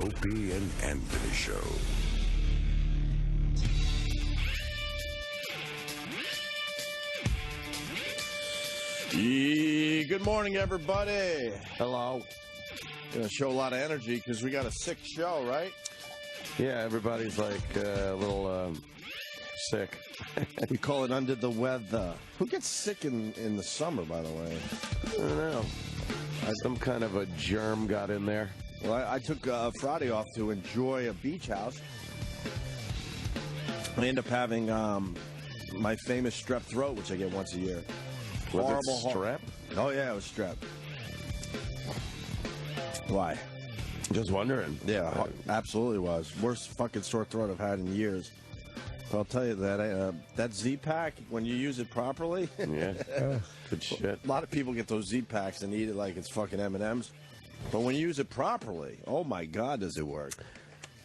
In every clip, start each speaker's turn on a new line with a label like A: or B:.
A: Opie and Anthony Show.
B: Good morning, everybody.
C: Hello.
B: Gonna show a lot of energy because we got a sick show, right?
C: Yeah, everybody's like a little sick.
B: We call it under the weather. Who gets sick in the summer, by the way?
C: I don't know. Some kind of a germ got in there.
B: Well, I took Friday off to enjoy a beach house. I end up having my famous strep throat, which I get once a year.
C: Was it strep?
B: Oh, yeah, it was strep. Why?
C: Just wondering.
B: Yeah, absolutely was. Worst fucking sore throat I've had in years. But I'll tell you that that Z-Pack, when you use it properly,
C: Yeah. Good shit.
B: a lot of people get those Z-Packs and eat it like it's fucking M&Ms. But when you use it properly, oh my God, does it work.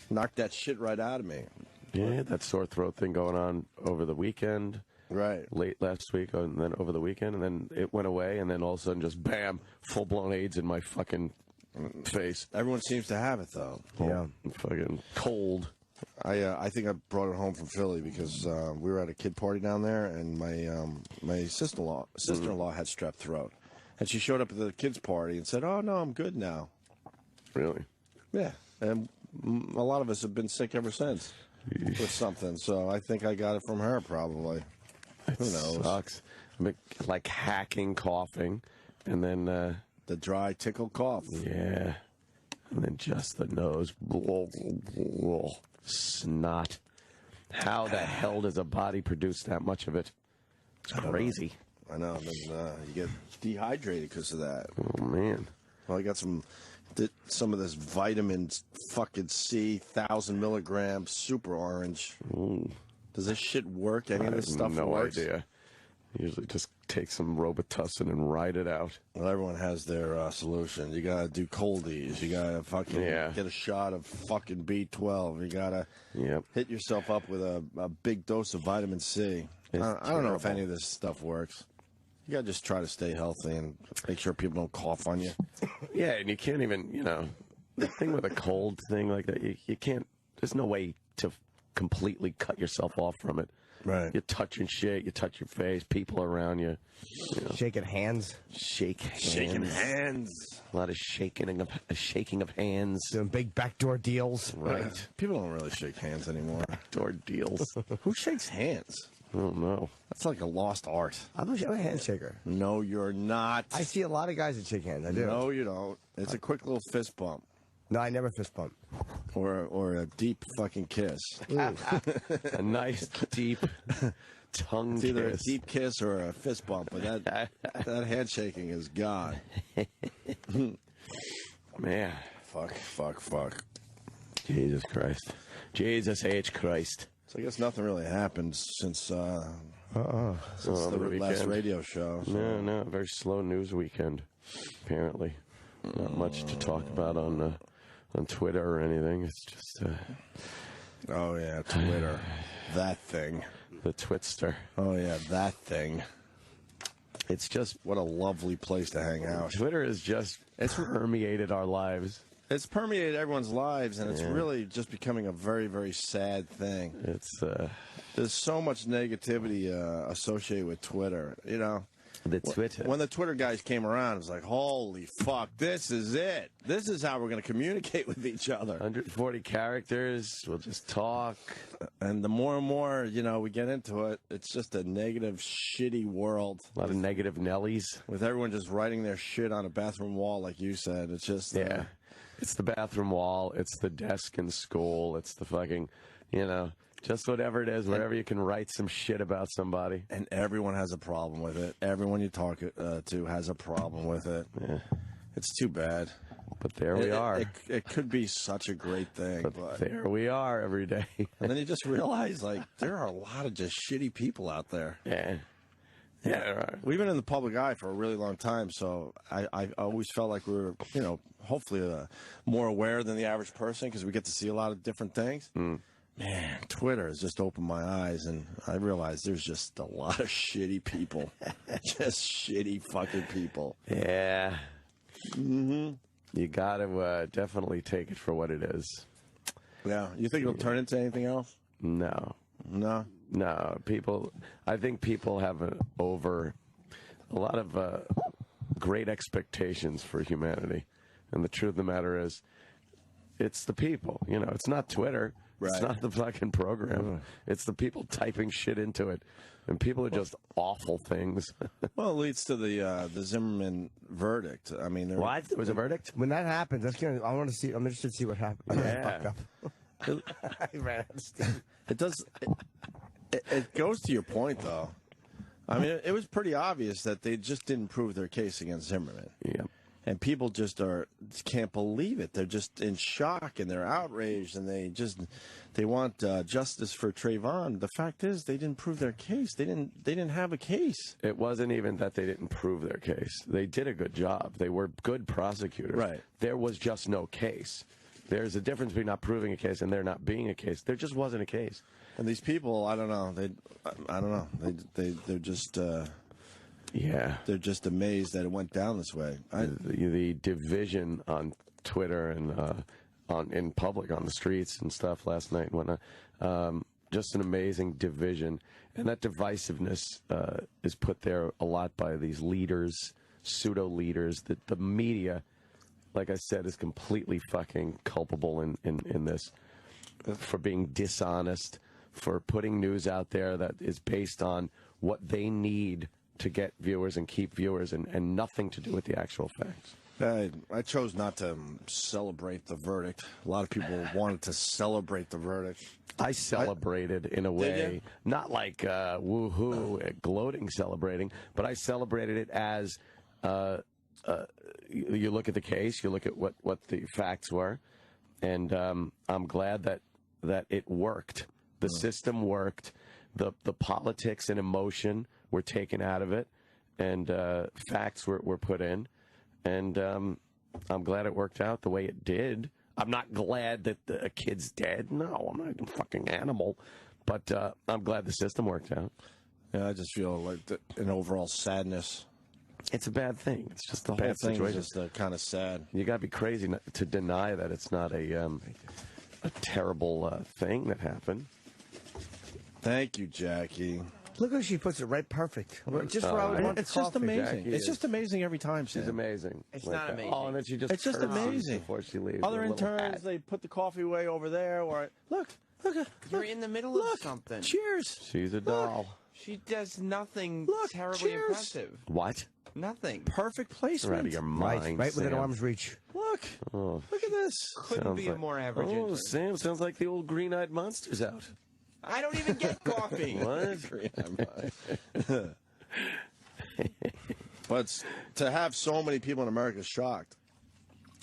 B: Knocked that shit right out of me.
C: Yeah, that sore throat thing going on over the weekend.
B: Right.
C: Late last week and then over the weekend, and then it went away, and then all of a sudden just bam, full-blown AIDS in my fucking face.
B: Everyone seems to have it, though.
C: Yeah. Fucking cold.
B: I think I brought it home from Philly because we were at a kid party down there, and my sister-in-law had strep throat. And she showed up at the kids' party and said, "Oh, no, I'm good now."
C: Really?
B: Yeah. And a lot of us have been sick ever since with something. So I think I got it from her, probably. Who knows?
C: Sucks. Like hacking, coughing, and then
B: The dry tickle cough.
C: yeah, and then just the nose, snot. How the hell does a body produce that much of it? It's crazy.
B: I know. And then you get dehydrated because of that.
C: Oh man.
B: Well, I got some of this vitamin fucking C, 1,000 milligrams, super orange.
C: Ooh.
B: Does this shit work? Any of this stuff
C: no
B: works?
C: idea. Usually just take some Robitussin and ride it out.
B: Well, everyone has their solution. You gotta do coldies. You gotta fucking get a shot of fucking B12. You gotta hit yourself up with a big dose of vitamin C. I don't know if any of this stuff works. You gotta just try to stay healthy and make sure people don't cough on you.
C: Yeah, and you can't even, the thing with a cold thing like that, you can't, there's no way to completely cut yourself off from it.
B: Right.
C: You're touching shit, you touch your face, people around you.
D: Shaking hands.
B: Shaking hands.
C: A lot of shaking of hands.
D: Doing big backdoor deals.
C: Right.
B: People don't really shake hands anymore.
C: Backdoor deals.
B: Who shakes hands?
C: I don't know.
B: That's like a lost art.
D: I'm a handshaker.
B: No, you're not.
D: I see a lot of guys that shake hands. I do.
B: No, you don't. It's a quick little fist bump.
D: No, I never fist bump.
B: Or a deep fucking kiss.
C: A nice, deep tongue
B: It's either
C: kiss.
B: a deep kiss or a fist bump, but that handshaking is gone.
C: Man.
B: Fuck.
C: Jesus Christ. Jesus H. Christ.
B: So I guess nothing really happened since the
C: the
B: last
C: weekend.
B: radio show. So.
C: No, very slow news weekend, apparently. Not much to talk about on Twitter or anything. It's just
B: Oh, yeah, Twitter. That thing.
C: the Twitster.
B: Oh, yeah, that thing.
C: It's just,
B: What a lovely place to hang out.
C: Twitter has just permeated our lives.
B: It's permeated everyone's lives, and it's really just becoming a very, very sad thing.
C: It's
B: There's so much negativity associated with Twitter,
C: the Twitter.
B: When the Twitter guys came around, it was like, holy fuck, this is it. This is how we're going to communicate with each other.
C: 140 characters. We'll just talk.
B: And the more and more, we get into it, it's just a negative, shitty world.
C: A lot of negative Nellies.
B: With everyone just writing their shit on a bathroom wall, like you said. It's just...
C: Yeah. It's the bathroom wall. It's the desk in school. It's the fucking, just whatever it is, wherever you can write some shit about somebody.
B: And everyone has a problem with it. Everyone you talk to has a problem with it.
C: Yeah.
B: It's too bad.
C: But there we are.
B: It could be such a great thing.
C: But there we are every day.
B: And then you just realize, there are a lot of just shitty people out there.
C: Yeah. Yeah, right.
B: We've been in the public eye for a really long time, so I always felt like we were, hopefully more aware than the average person because we get to see a lot of different things. Man, Twitter has just opened my eyes, and I realized there's just a lot of shitty people. Just shitty fucking people.
C: Yeah.
B: Mm-hmm.
C: You got to definitely take it for what it is.
B: Yeah. You think it'll turn into anything else?
C: No.
B: No.
C: No. I think people have a lot of great expectations for humanity. And the truth of the matter is, it's the people. You know, it's not Twitter. Right. It's not the fucking program. It's the people typing shit into it. And people are just awful things.
B: Well, it leads to the Zimmerman verdict. I mean,
C: what? There was a verdict?
D: When that happens, I want to see. I'm interested to see what happens.
C: Yeah.
B: It does. It goes to your point, though. I mean, it was pretty obvious that they just didn't prove their case against Zimmerman.
C: Yeah.
B: And people just can't believe it. They're just in shock and they're outraged and they want justice for Trayvon. The fact is, they didn't prove their case. They didn't have a case.
C: It wasn't even that they didn't prove their case. They did a good job. They were good prosecutors. Right. There was just no case. There's a difference between not proving a case and there not being a case. There just wasn't a case.
B: And these people, I don't know. I don't know. They're just. Yeah, they're just amazed that it went down this way.
C: The division on Twitter and in public on the streets and stuff last night and whatnot, just an amazing division. And that divisiveness is put there a lot by these leaders, pseudo leaders. That the media, like I said, is completely fucking culpable in this for being dishonest, for putting news out there that is based on what they need to get viewers and keep viewers and nothing to do with the actual facts.
B: I chose not to celebrate the verdict. A lot of people wanted to celebrate the verdict.
C: I celebrated in a way, not like woohoo, gloating, celebrating, but I celebrated it as you look at the case, you look at what the facts were, and I'm glad that it worked. The system worked. The politics and emotion were taken out of it, and facts were put in, and I'm glad it worked out the way it did. I'm not glad that a kid's dead. No, I'm not a fucking animal, but I'm glad the system worked out.
B: Yeah, I just feel like an overall sadness.
C: It's a bad thing. It's just a
B: bad
C: whole situation.
B: It's just kind of sad.
C: You got to be crazy to deny that it's not a terrible thing that happened.
B: Thank you, Jackie.
D: Look how she puts it right perfect. Just where I would want
B: it's just amazing.
C: Jackie
B: it's just amazing every time.
C: She's amazing.
E: It's not amazing.
C: Oh, and then she just
B: it's just amazing
C: before she leaves.
B: Other interns, they put the coffee away over there. Or look.
E: You're in the middle of something.
B: Cheers.
C: She's a doll.
E: She does nothing terribly impressive.
C: What?
E: Nothing.
B: Perfect placement.
C: You're out of your mind.
D: Right within arm's reach.
B: Look. Look at this.
E: Couldn't be a more average intern.
C: Sam, sounds like the old green-eyed monster's out.
E: I don't even get coffee.
C: What?
B: But to have so many people in America shocked.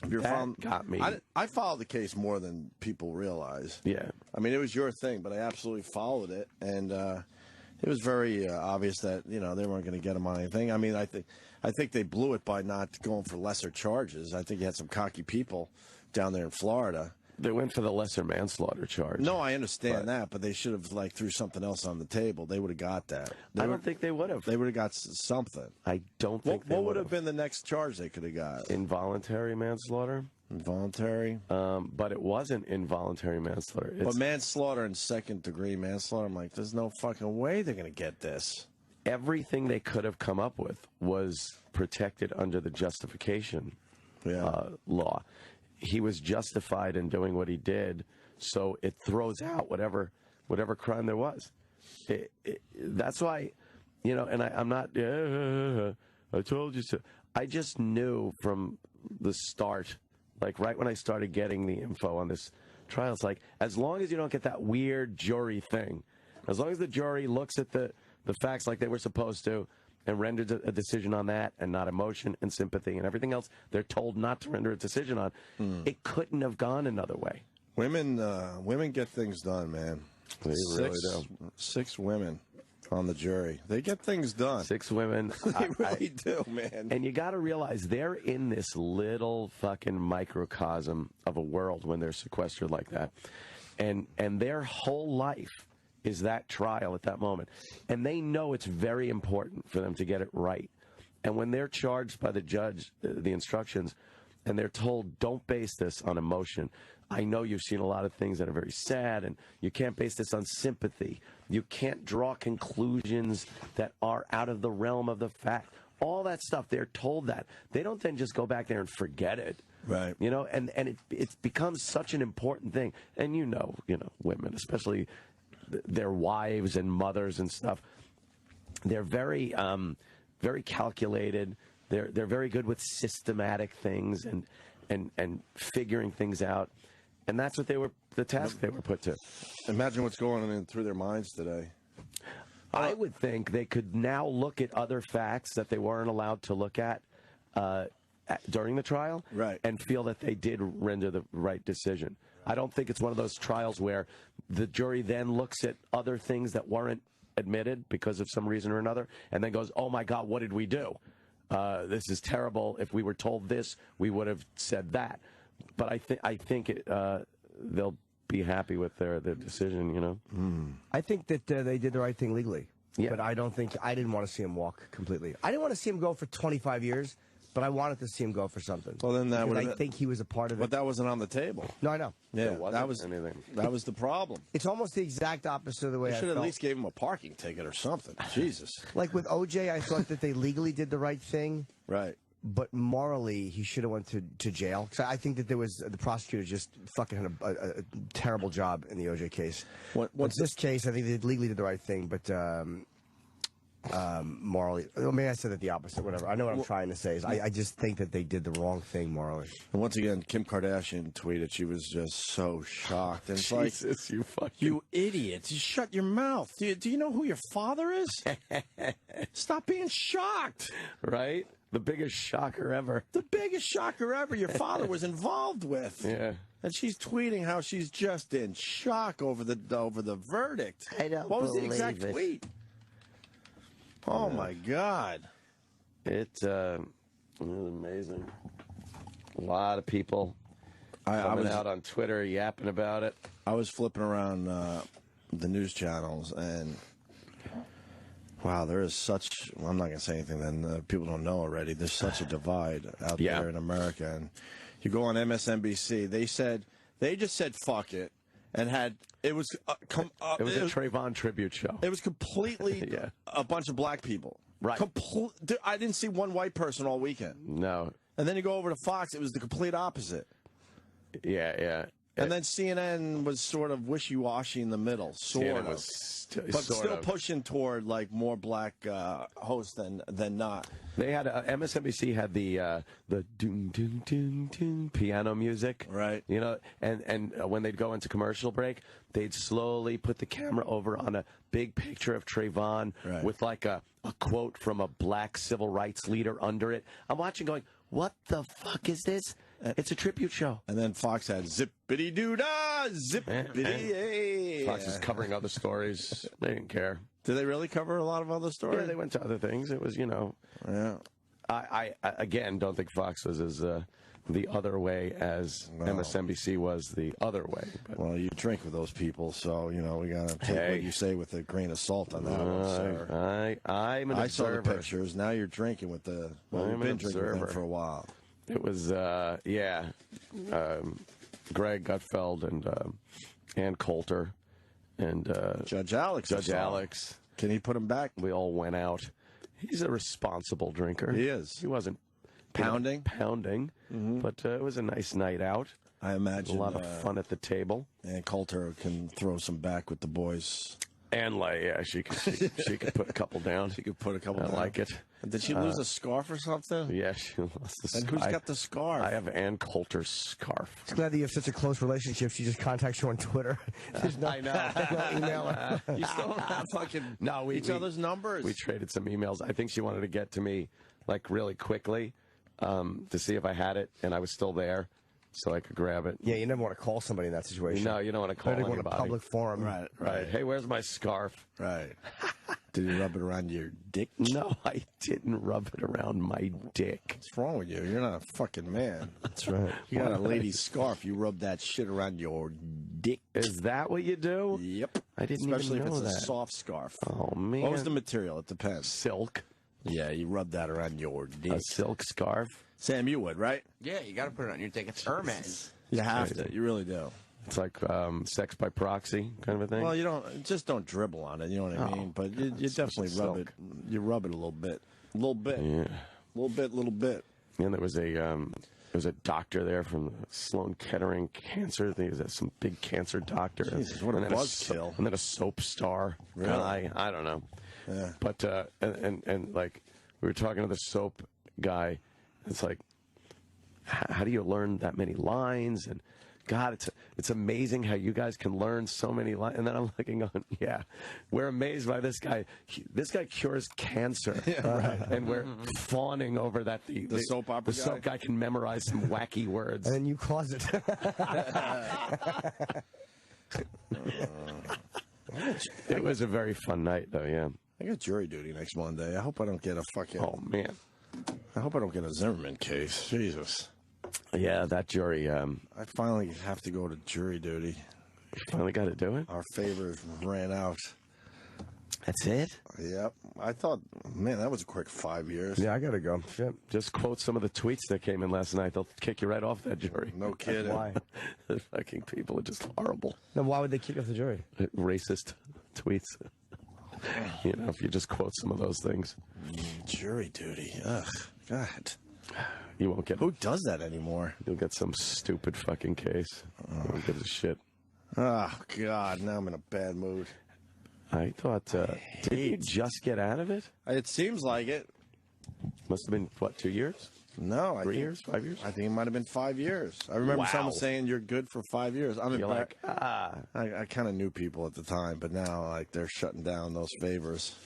B: If you're
C: got me.
B: I followed the case more than people realize.
C: Yeah.
B: I mean, it was your thing, but I absolutely followed it, and it was very obvious that they weren't going to get him on anything. I mean, I think they blew it by not going for lesser charges. I think you had some cocky people down there in Florida.
C: They went for the lesser manslaughter charge.
B: No, I understand that, but they should have threw something else on the table. They would have got that.
C: I don't think they would have.
B: They would have got something.
C: I don't think they would have.
B: What would have been the next charge they could have got?
C: Involuntary manslaughter.
B: Involuntary?
C: But it wasn't involuntary manslaughter.
B: But manslaughter and second-degree manslaughter, I'm like, there's no fucking way they're going to get this.
C: Everything they could have come up with was protected under the justification law. He was justified in doing what he did, so it throws out whatever crime there was. That's why, and I'm not, I told you so. I just knew from the start, like right when I started getting the info on this trial, it's like, as long as you don't get that weird jury thing, as long as the jury looks at the facts like they were supposed to, and rendered a decision on that, and not emotion and sympathy and everything else they're told not to render a decision on, it couldn't have gone another way.
B: Women get things done, man.
C: They really do.
B: 6 women on the jury. They get things done.
C: 6 women.
B: They really do, man.
C: And you got to realize they're in this little fucking microcosm of a world when they're sequestered like that. And their whole life is that trial at that moment. And they know it's very important for them to get it right. And when they're charged by the judge, the instructions, and they're told, don't base this on emotion. I know you've seen a lot of things that are very sad, and you can't base this on sympathy. You can't draw conclusions that are out of the realm of the fact. All that stuff, they're told that. They don't then just go back there and forget it.
B: Right.
C: You know, and it becomes such an important thing. And you know, women, especially their wives and mothers and stuff, they're very very calculated. They're very good with systematic things and figuring things out. And that's what the task they were put to.
B: Imagine what's going on through their minds today.
C: I would think they could now look at other facts that they weren't allowed to look at during the trial,
B: right,
C: and feel that they did render the right decision. I don't think it's one of those trials where the jury then looks at other things that weren't admitted because of some reason or another, and then goes, "Oh my God, what did we do? This is terrible. If we were told this, we would have said that." But I think they'll be happy with their decision, you know.
D: I think that they did the right thing legally.
C: Yeah.
D: But I didn't want to see him walk completely. I didn't want to see him go for 25 years, but I wanted to see him go for something.
B: Well, then that would.
D: I think he was a part of it.
B: But that wasn't on the table.
D: No, I know.
B: Yeah, that was the problem.
D: It's almost the exact opposite of the way
B: They
D: I
B: should
D: felt.
B: at least gave him a parking ticket or something. Jesus.
D: Like with OJ, I thought that they legally did the right thing.
B: Right.
D: But morally, he should have went to jail. So I think that the prosecutor just fucking had a terrible job in the OJ case. What's this case? I think they legally did the right thing, but morally, maybe I said it the opposite. Whatever. I know what I'm trying to say is I just think that they did the wrong thing morally.
B: And once again, Kim Kardashian tweeted she was just so shocked. And it's like,
C: Jesus,
B: you idiots! You shut your mouth. Do you know who your father is? Stop being shocked.
C: Right. The biggest shocker ever.
B: The biggest shocker ever your father was involved with.
C: Yeah.
B: And she's tweeting how she's just in shock over the verdict.
D: I don't
B: What was the
D: believe
B: exact
D: it.
B: tweet? Oh, my God.
C: It was amazing. A lot of people coming out on Twitter yapping about it.
B: I was flipping around the news channels, and wow, there is such, I'm not going to say anything then people don't know already. There's such a divide out there in America. And you go on MSNBC, they just said fuck it, and it was a
C: Trayvon tribute show.
B: It was completely a bunch of black people.
C: Right.
B: I didn't see one white person all weekend.
C: No.
B: And then you go over to Fox, it was the complete opposite.
C: Yeah.
B: And then CNN was sort of wishy-washy in the middle, still pushing toward like more black hosts than not.
C: They had MSNBC had the doom doom doom doom piano music,
B: right?
C: You know, and when they'd go into commercial break, they'd slowly put the camera over on a big picture of Trayvon with like a quote from a black civil rights leader under it. I'm watching, going, what the fuck is this? It's a tribute show.
B: And then Fox had zippity-doo-dah, zippity-yay.
C: Fox is covering other stories. They didn't care.
B: Did they really cover a lot of other stories?
C: Yeah, they went to other things. It was, you know.
B: Yeah.
C: I again, don't think Fox was as the other way as MSNBC was the other way. But.
B: Well, you drink with those people, so, you know, we got to take what you say with a grain of salt on that one, sir.
C: I'm an observer.
B: I saw the pictures. Now you're drinking with the... Well, we've been drinking with them for a while.
C: It was, Greg Gutfeld and Ann Coulter and
B: Judge Alex. Can he put him back?
C: We all went out. He's a responsible drinker.
B: He is.
C: He wasn't
B: pounding,
C: but it was a nice night out.
B: I imagine
C: a lot of fun at the table.
B: And Coulter can throw some back with the boys.
C: And she could put a couple down.
B: She could put a couple down.
C: I like it.
B: Did she lose a scarf or something?
C: Yeah, she lost the scarf.
B: And who's got the scarf?
C: I have Ann Coulter's scarf.
D: It's glad that you have such a close relationship. She just contacts you on Twitter.
C: I know.
D: No email.
B: You still don't have fucking each other's numbers?
C: We traded some emails. I think she wanted to get to me like really quickly to see if I had it, and I was still there. So I could grab it.
D: Yeah, you never want to call somebody in that situation.
C: No, you don't want to call anybody.
D: In a public forum.
C: Right. Hey, where's my scarf?
B: Right. Did you rub it around your dick?
C: No, I didn't rub it around my dick.
B: What's wrong with you? You're not a fucking man.
D: That's right.
B: You got a lady's scarf. You rub that shit around your dick.
C: Is that what you do?
B: Yep.
C: I didn't
B: Especially
C: even know
B: if it's
C: that.
B: a soft scarf.
C: Oh, man.
B: What was the material? It depends.
C: Silk.
B: Yeah, you rub that around your dick.
C: A silk scarf?
B: Sam, you would, right?
E: Yeah, you got to put it on your dick. It's Hermes.
B: You have to. You really do.
C: It's like sex by proxy kind of a thing.
B: Well, you don't dribble on it. You know what I mean? But you definitely rub it. You rub it a little bit.
C: Yeah.
B: Little bit.
C: And there was a doctor there from Sloan Kettering Cancer. I think he was some big cancer doctor.
B: Jesus, what a buzzkill.
C: And then a soap star guy. I don't know.
B: Yeah.
C: But and like we were talking to the soap guy. It's like, how do you learn that many lines? And God, it's amazing how you guys can learn so many lines. And then I'm looking on, yeah, we're amazed by this guy. This guy cures cancer.
B: Yeah, right.
C: And we're fawning over that.
B: The soap opera
C: The soap guy can memorize some wacky words.
D: And then you cause it.
C: It was a very fun night, though, yeah.
B: I got jury duty next Monday. I hope I don't get a fucking...
C: Oh, man.
B: I hope I don't get a Zimmerman case. Jesus.
C: Yeah, that jury...
B: I finally have to go to jury duty.
C: You finally got to do it?
B: Our favors ran out.
C: That's it?
B: Yep. I thought, man, that was a quick 5 years.
D: Yeah, I got to go. Shit.
C: Just quote some of the tweets that came in last night. They'll kick you right off that jury.
B: No kidding.
D: Why?
C: The fucking people are just horrible.
D: Then why would they kick off the jury?
C: Racist tweets. You know, if you just quote some of those things.
B: Jury duty. Ugh. God.
C: You won't get...
B: Who does that anymore?
C: You'll get some stupid fucking case. You won't get a shit.
B: Oh, God. Now I'm in a bad mood.
C: I thought... did you just get out of it?
B: It seems like it.
C: Must have been, what, 2 years?
B: No.
C: 3 years? 5 years?
B: I think it might have been 5 years. I remember someone saying you're good for 5 years.
C: You're like,
B: I kind of knew people at the time, but now like they're shutting down those favors.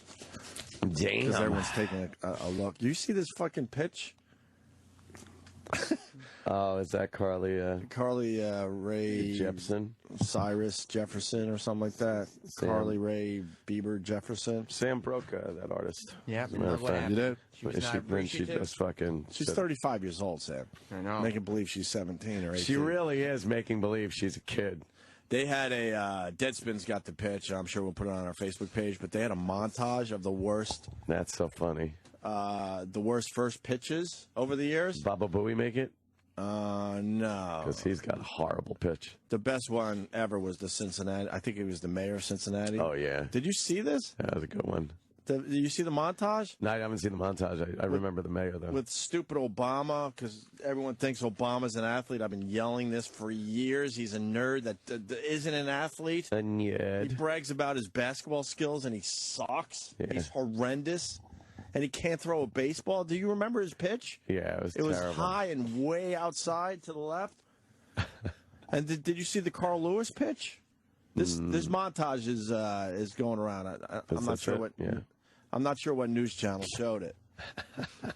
C: damn.
B: Because everyone's taking a look. Do you see this fucking pitch?
C: Oh, is that Carly
B: Ray
C: Jepsen?
B: Cyrus Jefferson or something like that? Carly Ray Bieber Jefferson?
C: Sam broke that artist.
E: Yeah,
C: As a matter of fact.
B: You did?
E: She was not
C: She
E: appreciative.
C: just fucking...
B: She's 35 years old, Sam.
E: I know.
B: Making believe she's 17 or 18.
C: She really is making believe she's a kid.
B: They had a Deadspin's got the pitch. I'm sure we'll put it on our Facebook page. But they had a montage of the worst.
C: That's so funny.
B: The worst first pitches over the years.
C: Baba Booey make it?
B: No.
C: Because he's got a horrible pitch.
B: The best one ever was the Cincinnati. I think it was the mayor of Cincinnati.
C: Oh, yeah.
B: Did you see this?
C: That was a good one.
B: Did you see the montage?
C: No, I haven't seen the montage. I remember the mayor, though.
B: With stupid Obama, because everyone thinks Obama's an athlete. I've been yelling this for years. He's a nerd that isn't an athlete.
C: And yet...
B: He brags about his basketball skills, and he sucks.
C: Yeah.
B: He's horrendous. And he can't throw a baseball. Do you remember his pitch?
C: Yeah, it was
B: It was
C: terrible.
B: high and way outside to the left. And did you see the Carl Lewis pitch? This montage is going around. I'm not sure what.
C: Yeah.
B: I'm not sure what news channel showed it.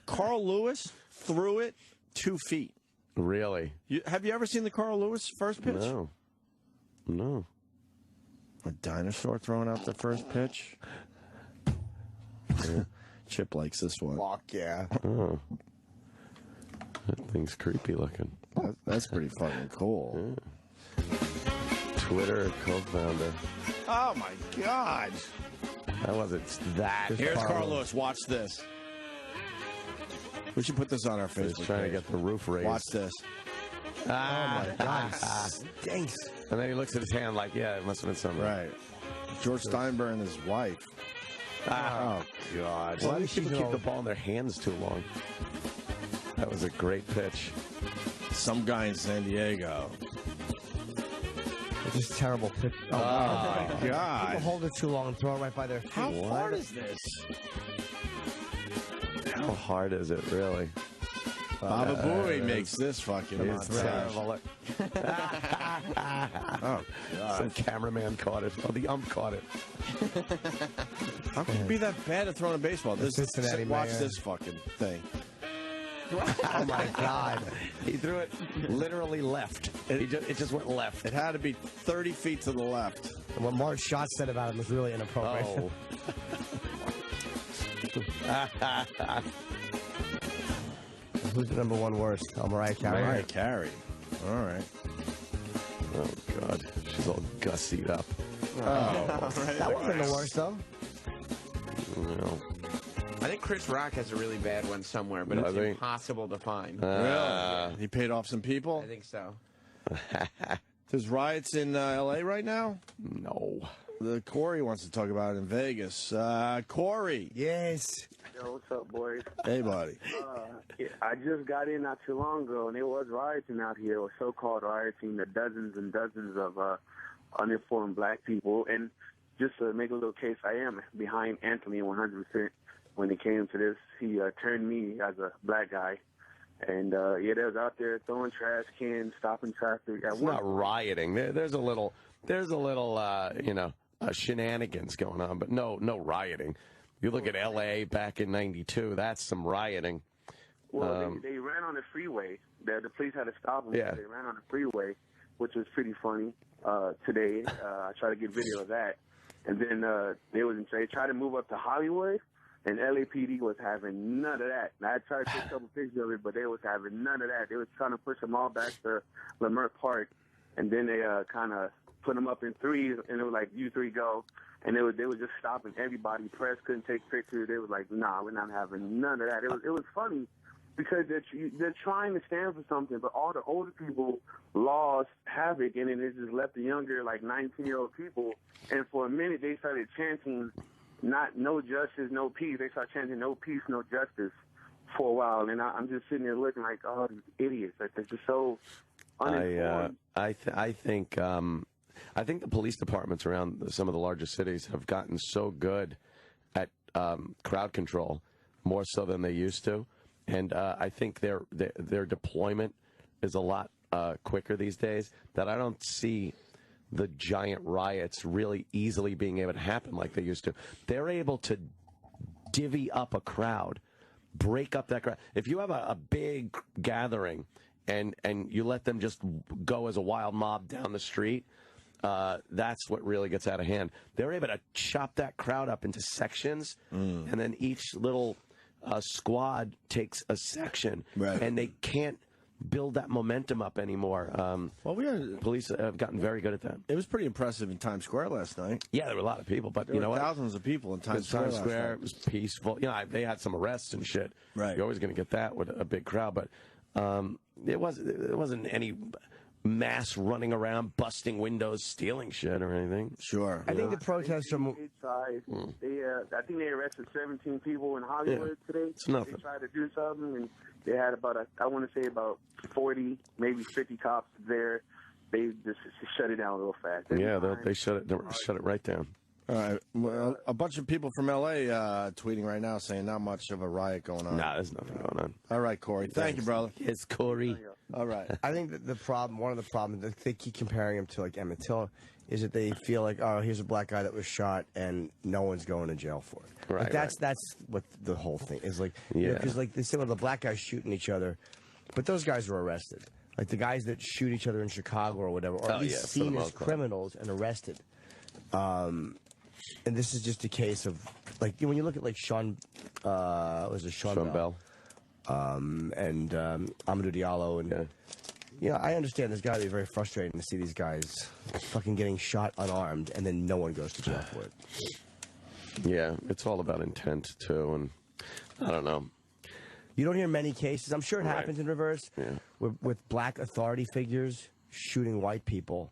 B: Carl Lewis threw it 2 feet.
C: Really?
B: Have you ever seen the Carl Lewis first pitch?
C: No.
B: A dinosaur throwing out the first pitch. Yeah. Chip likes this one.
D: Fuck yeah.
C: Oh. That thing's creepy looking.
B: That's pretty fucking cool.
C: Yeah. Twitter co-founder.
B: Oh my God.
C: That wasn't that.
B: Here's Carl Lewis. Watch this. We should put this on our Facebook.
C: He's trying to get the roof raised.
B: Watch this.
D: Oh my God. Stinks.
C: And then he looks at his hand like, yeah, it must have been something.
B: Right. George Steinbrenner and his wife. Oh, God.
C: Why do people keep the ball in their hands too long? That was a great pitch.
B: Some guy in San Diego.
D: It's just terrible pitch.
B: Oh, my God.
D: People hold it too long and throw it right by their feet.
B: How hard is this?
C: How hard is it, really?
B: Baba Booey makes this fucking
C: terrible.
B: Oh, God.
C: Some cameraman caught it. Oh, the ump caught it.
B: How can it be that bad at throwing a baseball?
D: Cincinnati
B: watch
D: mayor.
B: this fucking thing.
D: Oh, my God.
C: He threw it literally left. It just went left.
B: It had to be 30 feet to the left.
D: And what Mark Schott said about him was really inappropriate.
C: Oh.
D: Who's the number one worst? Oh, Mariah Carey.
B: Mariah Carey. All right.
C: Oh, God. She's all gussied up.
B: Oh.
D: That would have been the worst, though.
C: Well,
E: I think think Chris Rock has a really bad one somewhere, but it's impossible to find.
B: Really? He paid off some people?
E: I think so.
B: There's riots in L.A. right now?
C: No.
B: Corey wants to talk about it in Vegas. Corey.
D: Yes.
F: Yo, what's up, boys?
B: Hey, buddy.
F: I just got in not too long ago, and there was rioting out here, or so-called rioting, the dozens and dozens of uniformed black people. And just to make a little case, I am behind Anthony 100%. When it came to this, he turned me as a black guy. And, they was out there throwing trash cans, stopping traffic.
C: It's not rioting. There's a little, shenanigans going on, but no rioting. You look at L.A. back in '92, that's some rioting.
F: Well, they ran on the freeway. The police had to stop them.
C: Yeah.
F: They ran on the freeway, which was pretty funny today. I tried to get video of that. And then they tried to move up to Hollywood, and LAPD was having none of that. And I tried to take a couple pictures of it, but they was having none of that. They was trying to push them all back to Leimert Park, and then they kind of put them up in threes, and it was like, you three go. And they were just stopping everybody. Press couldn't take pictures. They was like, nah, we're not having none of that. It was funny because they're trying to stand for something, but all the older people lost havoc, and then it just left the younger, like 19-year-old people. And for a minute, they started chanting, no justice, no peace. They started chanting no peace, no justice for a while. And I'm just sitting there looking like, oh, these idiots. Like, they're just so uninformed.
C: I think the police departments around some of the larger cities have gotten so good at crowd control, more so than they used to, and I think their deployment is a lot quicker these days. That I don't see the giant riots really easily being able to happen like they used to. They're able to divvy up a crowd, break up that crowd. If you have a big gathering and you let them just go as a wild mob down the street. That's what really gets out of hand. They're able to chop that crowd up into sections, and then each little squad takes a section, and they can't build that momentum up anymore. Police have gotten very good at that.
B: It was pretty impressive in Times Square last night.
C: Yeah, there were a lot of people, but
B: there were thousands of people in Times Square.
C: Times Square, it was peaceful. They had some arrests and shit.
B: Right.
C: You're always going to get that with a big crowd, but it wasn't any mass running around, busting windows, stealing shit or anything.
B: Sure.
D: I think the protests are more...
F: I think they arrested 17 people in Hollywood today.
C: It's nothing.
F: They tried to do something, and they had about 40, maybe 50 cops there. They just shut it down real fast.
C: They shut it right down.
B: All right. Well, a bunch of people from L.A. Tweeting right now saying not much of a riot going on.
C: Nah, there's nothing going on.
B: All right, Corey. Thank you, brother.
C: Yes, Corey.
B: All right.
D: I think that one of the problems, that they keep comparing him to like Emmett Till, is that they feel like, oh, here's a black guy that was shot and no one's going to jail for it.
C: Right.
D: Like that's what the whole thing is like. Because like they say, well, the black guys shooting each other, but those guys were arrested. Like the guys that shoot each other in Chicago or whatever, or at least seen as criminals and arrested. And this is just a case of, like, when you look at, like, Sean Bell. And Amadou Diallo. And, I understand there's got to be very frustrating to see these guys fucking getting shot unarmed, and then no one goes to jail for it.
C: Yeah, it's all about intent, too, and I don't know.
D: You don't hear many cases. I'm sure it happens in reverse, with black authority figures shooting white people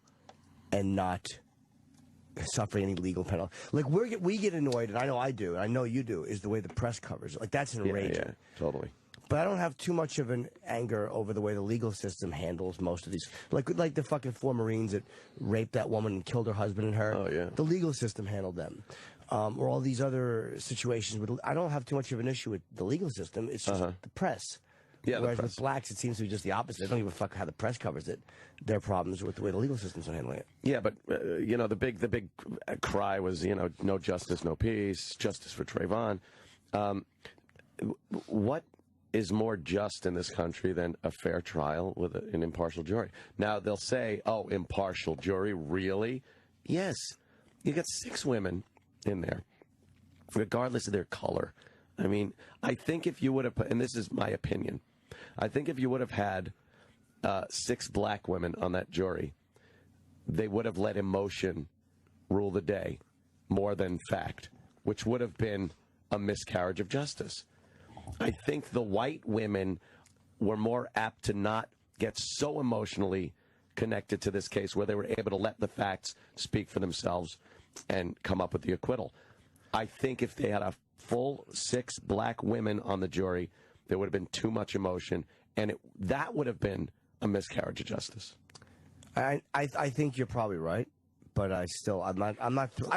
D: and not suffering any legal penalty. Like, we get annoyed, and I know I do, and I know you do, is the way the press covers it. Like, that's enraging.
C: Yeah, totally.
D: But I don't have too much of an anger over the way the legal system handles most of these. Like the fucking 4 Marines that raped that woman and killed her husband and her.
C: Oh, yeah.
D: The legal system handled them. Or all these other situations. I don't have too much of an issue with the legal system. It's just the press.
C: Yeah,
D: whereas with blacks, it seems to be just the opposite. They don't give a fuck how the press covers it. Their problems with the way the legal system's handling it.
C: Yeah, but the big cry was no justice, no peace, justice for Trayvon. What is more just in this country than a fair trial with an impartial jury? Now they'll say, "Oh, impartial jury, really?" Yes, you got 6 women in there, regardless of their color. I mean, I think if you would have, and this is my opinion, I think if you would have had 6 black women on that jury, they would have let emotion rule the day more than fact, which would have been a miscarriage of justice. I think the white women were more apt to not get so emotionally connected to this case where they were able to let the facts speak for themselves and come up with the acquittal. I think if they had a full 6 black women on the jury, there would have been too much emotion, and that would have been a miscarriage of justice.
D: I think you're probably right, but I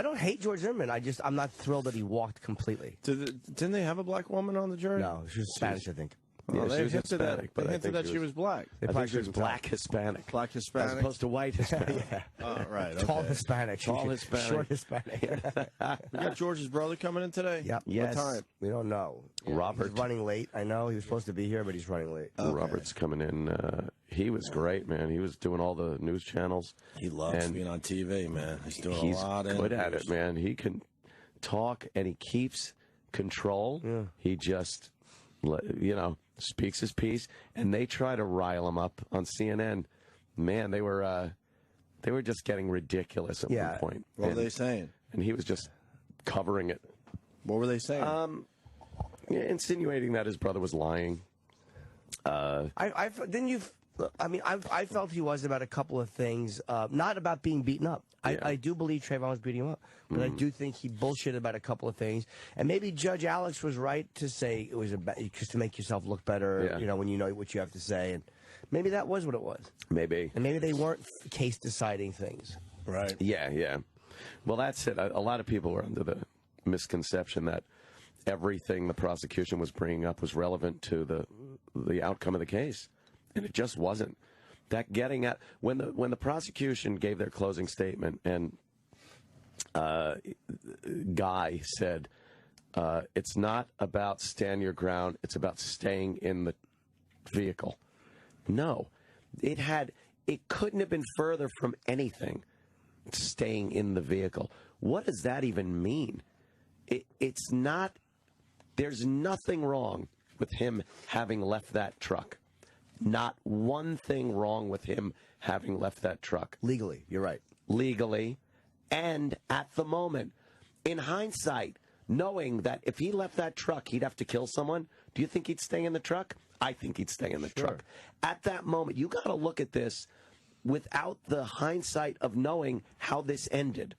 D: don't hate George Zimmerman. I'm not thrilled that he walked completely.
B: Didn't they have a black woman on the jury?
D: No, she was Spanish, I think.
C: Yeah,
B: they hinted that she was black.
C: I think she was black Hispanic.
B: Black Hispanic?
C: As opposed to white Hispanic.
D: Yeah.
B: Oh, right. Okay.
D: Tall Hispanic.
C: Tall Hispanic.
D: Short Hispanic.
B: We got George's brother coming in today?
D: Yep.
C: Yes.
B: What time?
D: We don't know.
C: Robert.
D: He's running late. I know he was supposed to be here, but he's running late.
C: Okay. Robert's coming in. He was great, man. He was doing all the news channels.
B: He loves being on TV, man. He's doing a lot of
C: He's good
B: interviews.
C: at it, man. He can talk, and he keeps control.
D: Yeah.
C: He just, speaks his piece, and they try to rile him up on CNN. Man, they were just getting ridiculous at one point.
B: What were they saying?
C: And he was just covering it.
B: What were they saying?
C: Insinuating that his brother was lying.
D: I felt he was about a couple of things, not about being beaten up. I do believe Trayvon was beating him up, but I do think he bullshitted about a couple of things. And maybe Judge Alex was right to say it was just to make yourself look better, when you know what you have to say. And maybe that was what it was.
C: Maybe.
D: And maybe they weren't case-deciding things.
B: Right.
C: Yeah. Well, that's it. A lot of people were under the misconception that everything the prosecution was bringing up was relevant to the outcome of the case. And it just wasn't. That getting at when the prosecution gave their closing statement and Guy said, it's not about stand your ground, it's about staying in the vehicle. No. It couldn't have been further from anything. Staying in the vehicle. What does that even mean? It's not. There's nothing wrong with him having left that truck. Not one thing wrong with him having left that truck.
D: Legally, you're right.
C: Legally, and at the moment, in hindsight, knowing that if he left that truck, he'd have to kill someone, do you think he'd stay in the truck? I think he'd stay in the truck. At that moment, you got to look at this without the hindsight of knowing how this ended.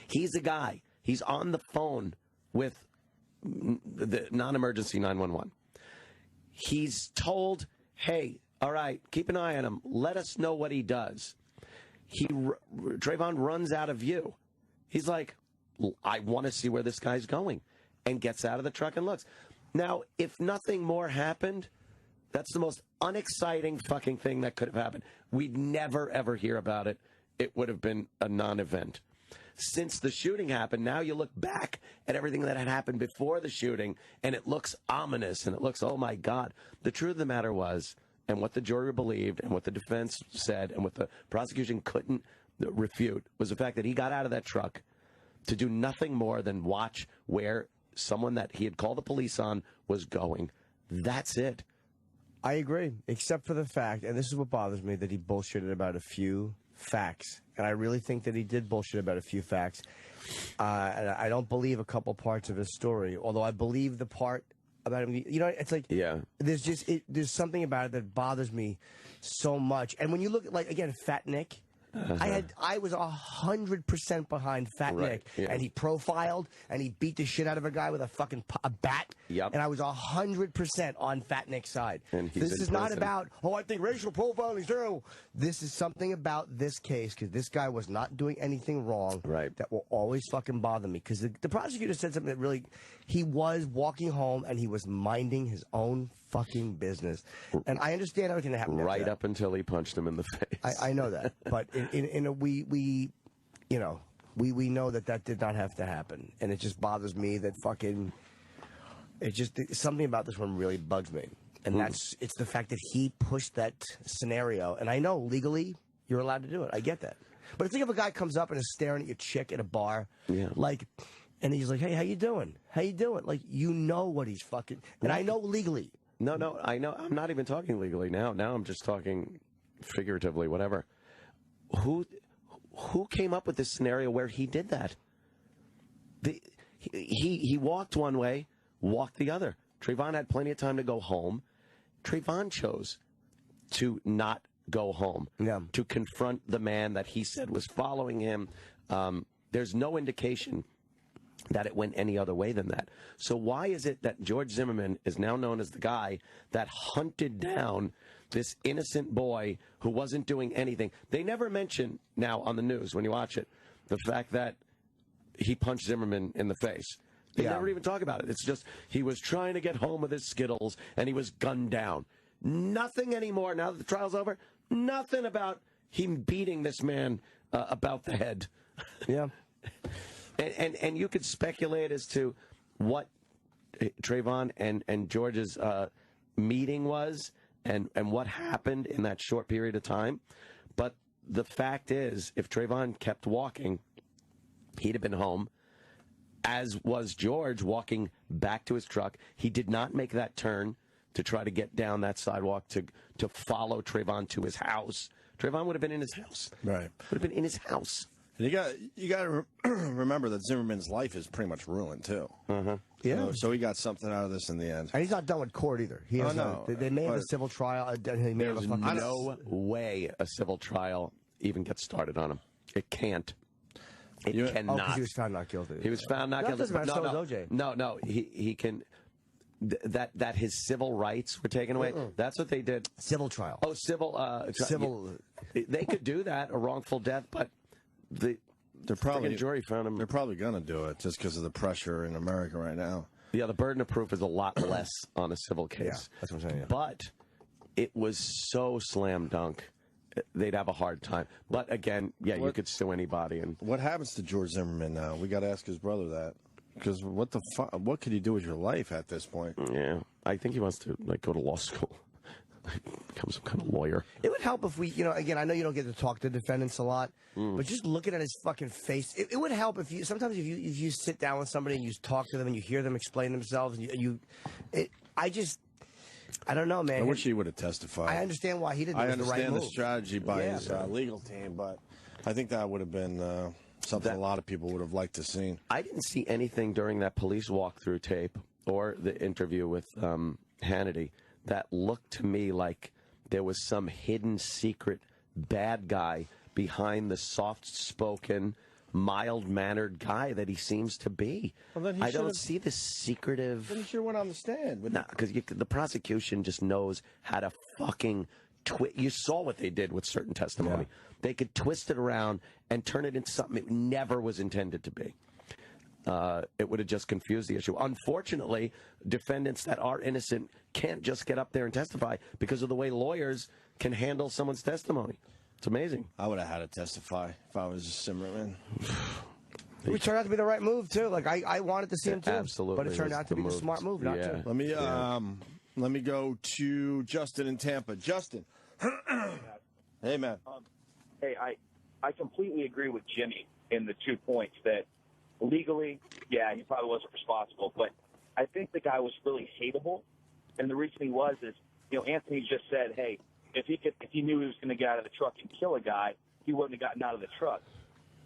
C: He's a guy. He's on the phone with the non-emergency 911. He's told, hey, all right, keep an eye on him. Let us know what he does. Trayvon runs out of view. He's like, I want to see where this guy's going, and gets out of the truck and looks. Now, if nothing more happened, that's the most unexciting fucking thing that could have happened. We'd never, ever hear about it. It would have been a non-event. Since the shooting happened, now you look back at everything that had happened before the shooting, and it looks ominous, and it looks, oh, my God. The truth of the matter was, and what the jury believed, and what the defense said, and what the prosecution couldn't refute, was the fact that he got out of that truck to do nothing more than watch where someone that he had called the police on was going. That's it.
D: I agree, except for the fact, and this is what bothers me, that he bullshitted about a few facts. And I really think that he did bullshit about a few facts. And I don't believe a couple parts of his story, although I believe the part about him. You know, it's like, there's something about it that bothers me so much. And when you look at, like, again, Fat Nick, I was 100% behind Fat Nick, and he profiled and he beat the shit out of a guy with a bat. And I was 100% on Fat Nick's side. And this is not about, I think racial profiling is terrible. This is something about this case, because this guy was not doing anything wrong. That will always fucking bother me, because the prosecutor said something that really, he was walking home and he was minding his own fucking business. And I understand everything that happened
C: right up until he punched him in the face.
D: I know that, but we know that did not have to happen, and it just bothers me that fucking. It just something about this one really bugs me, and it's the fact that he pushed that scenario. And I know legally you're allowed to do it. I get that, but think if a guy comes up and is staring at your chick at a bar, like. And he's like, hey, how you doing? How you doing? Like, you know what he's fucking. And I know legally.
C: No, I know. I'm not even talking legally now. Now I'm just talking figuratively, whatever. Who came up with this scenario where he did that? he walked one way, walked the other. Trayvon had plenty of time to go home. Trayvon chose to not go home, to confront the man that he said was following him. There's no indication that it went any other way than that. So why is it that George Zimmerman is now known as the guy that hunted down this innocent boy who wasn't doing anything? They never mention now on the news, when you watch it, the fact that he punched Zimmerman in the face. They never even talk about it. It's just he was trying to get home with his Skittles and he was gunned down. Nothing anymore. Now that the trial's over, nothing about him beating this man about the head.
D: Yeah.
C: And you could speculate as to what Trayvon and George's meeting was and what happened in that short period of time. But the fact is, if Trayvon kept walking, he'd have been home, as was George walking back to his truck. He did not make that turn to try to get down that sidewalk to follow Trayvon to his house. Trayvon would have been in his house.
B: Right.
C: Would have been in his house.
B: And you got to remember that Zimmerman's life is pretty much ruined too.
D: Yeah.
B: So he got something out of this in the end.
D: And he's not done with court either. He has they may have a civil trial. He may have a fucking
C: no way a civil trial even gets started on him. It can't. It cannot.
D: because he was found not guilty.
C: He was found not guilty. No, he can. That his civil rights were taken away. That's what they did.
D: Civil trial.
C: Oh, civil. They could do that, a wrongful death, but they're probably jury found him.
B: They're probably going to do it just because of the pressure in America right now.
C: Yeah, the burden of proof is a lot less on a civil case.
D: Yeah, that's what I'm saying. Yeah.
C: But it was so slam dunk. They'd have a hard time. But again, you could sue anybody. And
B: what happens to George Zimmerman now? We got to ask his brother that. Because what could you do with your life at this point?
C: Yeah, I think he wants to go to law school, become some kind of lawyer.
D: It would help if we, again, I know you don't get to talk to defendants a lot, but just looking at his fucking face, it would help if you. Sometimes if you sit down with somebody and you talk to them and you hear them explain themselves, and I don't know, man.
B: I wish he would have testified.
D: I understand why he didn't.
B: I understand the strategy by his legal team, but I think that would have been. Something a lot of people would have liked to see.
C: I didn't see anything during that police walkthrough tape or the interview with Hannity that looked to me like there was some hidden secret bad guy behind the soft-spoken, mild-mannered guy that he seems to be.
B: Well, then
C: I don't see the secretive...
B: Then he sure went on the stand.
C: No, because the prosecution just knows how to fucking... You saw what they did with certain testimony. Yeah. They could twist it around and turn it into something it never was intended to be. It would have just confused the issue. Unfortunately, defendants that are innocent can't just get up there and testify because of the way lawyers can handle someone's testimony. It's amazing.
B: I would have had to testify if I was Zimmerman.
D: It turned out to be the right move, too. Like, I wanted to see him, too.
C: Absolutely.
D: But it turned out to be the smart move, not to.
B: Let me go to Justin in Tampa. Justin. Hey, man.
G: Hey, I completely agree with Jimmy in the 2 points that legally, he probably wasn't responsible, but I think the guy was really hateable. And the reason he was is, Anthony just said, hey, if he knew he was going to get out of the truck and kill a guy, he wouldn't have gotten out of the truck.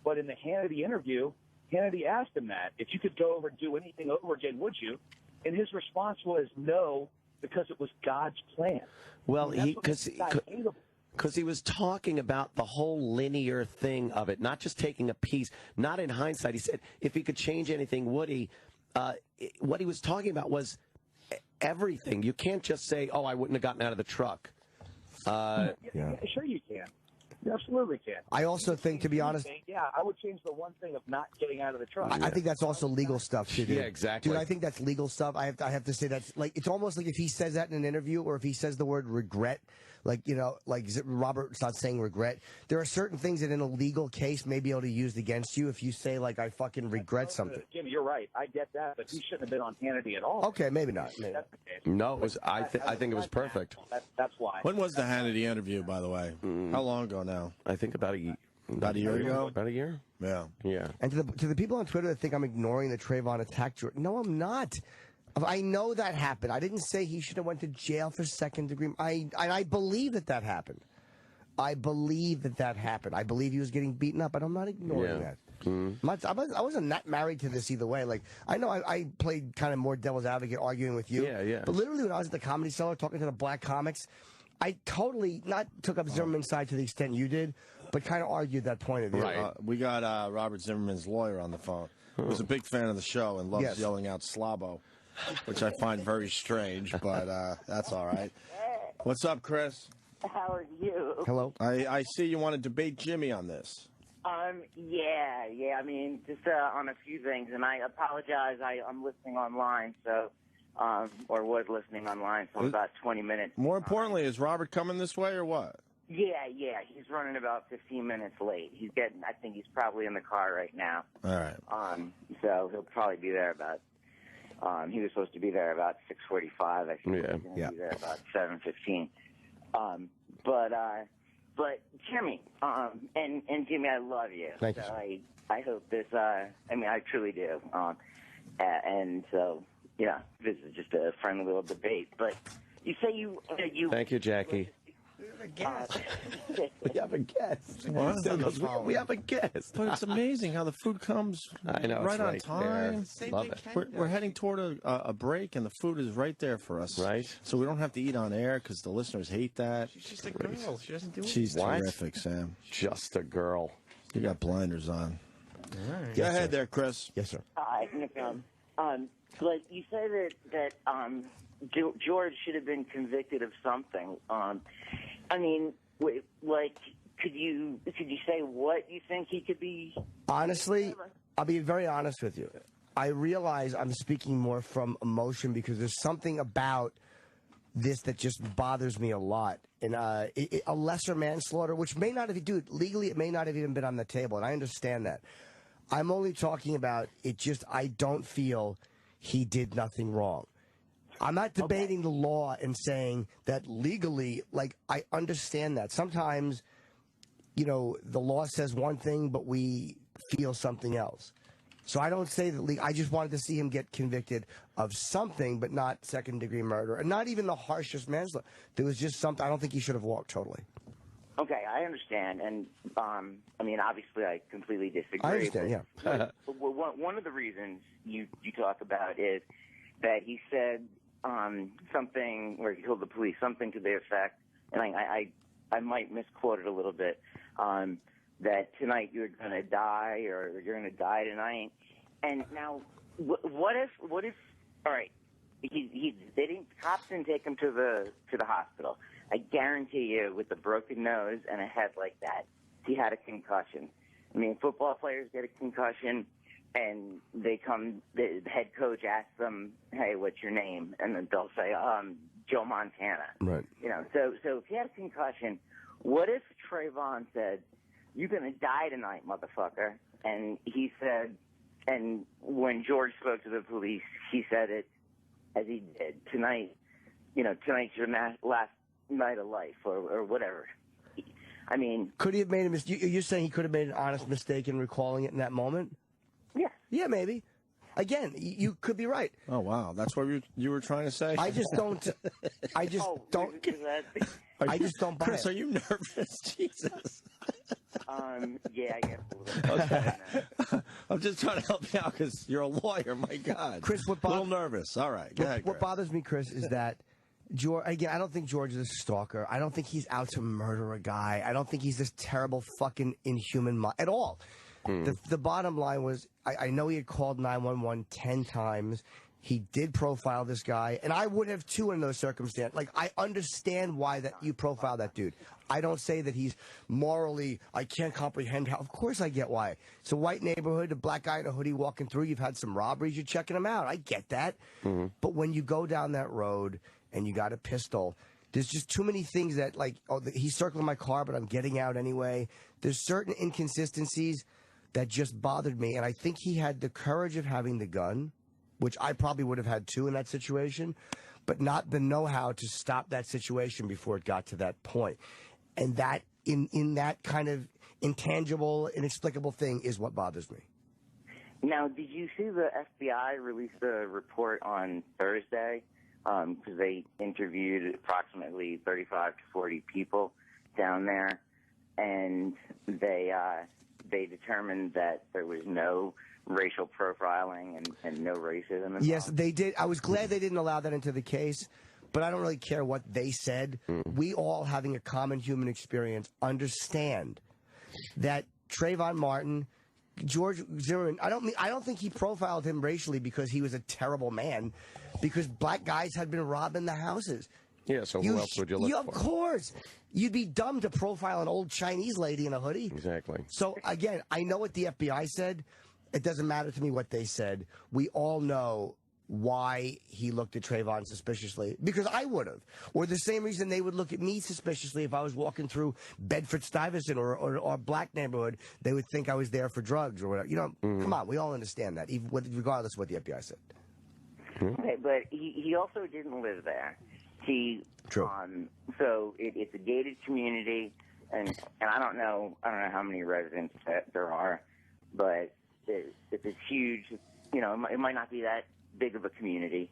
G: But in the Hannity interview, Hannity asked him that. If you could go over and do anything over again, would you? And his response was no, because it was God's plan.
C: Well, because he was talking about the whole linear thing of it, not just taking a piece, not in hindsight. He said if he could change anything, would he? What he was talking about was everything. You can't just say, oh, I wouldn't have gotten out of the truck.
G: Sure you can. You absolutely can.
D: I also think, to be honest...
G: I would change the one thing of not getting out of the truck.
D: I think that's also legal stuff, too, dude.
C: Yeah, exactly.
D: Dude, I think that's legal stuff. I have to say that's, like, it's almost like if he says that in an interview or if he says the word regret, like Robert's not saying regret. There are certain things that in a legal case may be able to use against you if you say, like, I fucking regret something.
G: Jimmy, you're right. I get that, but he shouldn't have been on Hannity at all.
D: Okay, maybe not.
G: That's the case.
C: No, it was. I think it was perfect.
G: That's why.
B: When was the Hannity interview, by the way? How long ago now?
C: I think about a year ago. About a year?
B: Yeah.
C: Yeah.
D: And to the people on Twitter that think I'm ignoring the Trayvon attack, no, I'm not. I know that happened. I didn't say he should have went to jail for second degree. I believe that happened. I believe that happened. I believe he was getting beaten up, but I'm not ignoring that. I wasn't not married to this either way. Like, I know I played kind of more devil's advocate arguing with you.
C: Yeah.
D: But literally when I was at the Comedy Cellar talking to the black comics, I totally not took up Zimmerman's side to the extent you did, but kind of argued that point of view.
B: Right. We got Robert Zimmerman's lawyer on the phone, who's a big fan of the show and loves yelling out Slabo, which I find very strange, but that's all right. What's up, Chris?
H: How are you?
D: Hello.
B: I see you want to debate Jimmy on this.
H: Yeah. I mean, just on a few things, and I apologize. I'm listening online, so or was listening online for about 20 minutes.
B: More importantly, is Robert coming this way or what?
H: Yeah. He's running about 15 minutes late. I think he's probably in the car right now.
B: All right.
H: So he'll probably be there about. He was supposed to be there about 6:45. I think he's going to be there about 7:15. But Jimmy, and Jimmy, I love you.
D: Thank you.
H: I hope this. I mean, I truly do. And so, yeah, this is just a friendly little debate. But you say you.
C: Thank you, Jackie.
D: We have a guest.
B: What?
C: We have a guest.
B: But it's amazing how the food comes
C: I know,
B: right on
C: right
B: time.
C: there. Love it.
B: We're heading toward a break, and the food is right there for us.
C: Right.
B: So we don't have to eat on air because the listeners hate that.
E: She's just a girl. She doesn't do it.
B: She's
C: What?
B: terrific, Sam.
C: Just a girl.
B: You got blinders on.
E: Right.
B: Go ahead there, Chris.
D: Yes, sir.
H: No problem. But you say that George should have been convicted of something. I mean, like, could you say what you think he could be?
D: Honestly, I'll be very honest with you. I realize I'm speaking more from emotion because there's something about this that just bothers me a lot. And a lesser manslaughter, which may not have, dude, legally it may not have even been on the table, and I understand that. I'm only talking about it just, I don't feel he did nothing wrong. I'm not debating the law and saying that legally, like, I understand that. Sometimes, the law says one thing, but we feel something else. So I don't say that I just wanted to see him get convicted of something, but not second-degree murder, and not even the harshest manslaughter. There was just something, I don't think he should have walked totally.
H: Okay, I understand, and I mean, obviously, I completely disagree.
D: I understand,
H: but one of the reasons you talk about is that he said something, or he told the police something to the effect, and I might misquote it a little bit, that tonight you're going to die, or you're going to die tonight. And now, what if? All right, cops didn't take him to the hospital. I guarantee you, with a broken nose and a head like that, he had a concussion. I mean, football players get a concussion, and the head coach asks them, "Hey, what's your name?" And then they'll say, "Joe Montana."
D: Right.
H: So if he had a concussion, what if Trayvon said, "You're gonna die tonight, motherfucker"? And he said, and when George spoke to the police, he said it as he did. Tonight's your last night of life, or whatever. I mean,
D: could he have made a mistake? You're saying he could have made an honest mistake in recalling it in that moment?
H: Yeah.
D: Yeah, maybe. Again, you could be right.
B: Oh, wow. That's what you were trying to say?
D: I just don't. I just don't. I just don't buy
B: Chris,
D: it.
B: are you nervous? Jesus.
H: Yeah, I guess a little bit.
B: Okay. I'm just trying to help you out because you're a lawyer. My God.
D: Chris,
B: a little nervous. All right. Go ahead,
D: what bothers me, Chris, is that George. Again, I don't think George is a stalker. I don't think he's out to murder a guy. I don't think he's this terrible fucking inhuman at all. The bottom line was, I know he had called 911 10 times. He did profile this guy, and I would have too in those circumstances. Like, I understand why that you profile that dude. I don't say that he's morally, I can't comprehend how. Of course I get why. It's a white neighborhood, a black guy in a hoodie walking through. You've had some robberies. You're checking him out. I get that. But when you go down that road and you got a pistol, there's just too many things that, like, he's circling my car, but I'm getting out anyway. There's certain inconsistencies that just bothered me, and I think he had the courage of having the gun, which I probably would have had too in that situation, but not the know-how to stop that situation before it got to that point. And that, in that kind of intangible, inexplicable thing is what bothers me.
H: Now, did you see the FBI release a report on Thursday? Because they interviewed approximately 35 to 40 people down there. and they determined that there was no racial profiling and no racism involved.
D: Yes, they did. I was glad they didn't allow that into the case, but I don't really care what they said. We all, having a common human experience, understand that Trayvon Martin, George Zimmerman, I don't think he profiled him racially because he was a terrible man, because black guys had been robbing the houses.
C: Yeah, so who else would you look for?
D: Of course. You'd be dumb to profile an old Chinese lady in a hoodie.
C: Exactly.
D: So, again, I know what the FBI said. It doesn't matter to me what they said. We all know why he looked at Trayvon suspiciously, because I would have. Or the same reason they would look at me suspiciously if I was walking through Bedford-Stuyvesant or a black neighborhood. They would think I was there for drugs or whatever. You know, come on, we all understand that, even regardless of what the FBI said.
H: Okay, but he also didn't live there.
D: True.
H: So it's a gated community, and I don't know how many residents that there are, but it's a huge, you know, it might not be that big of a community.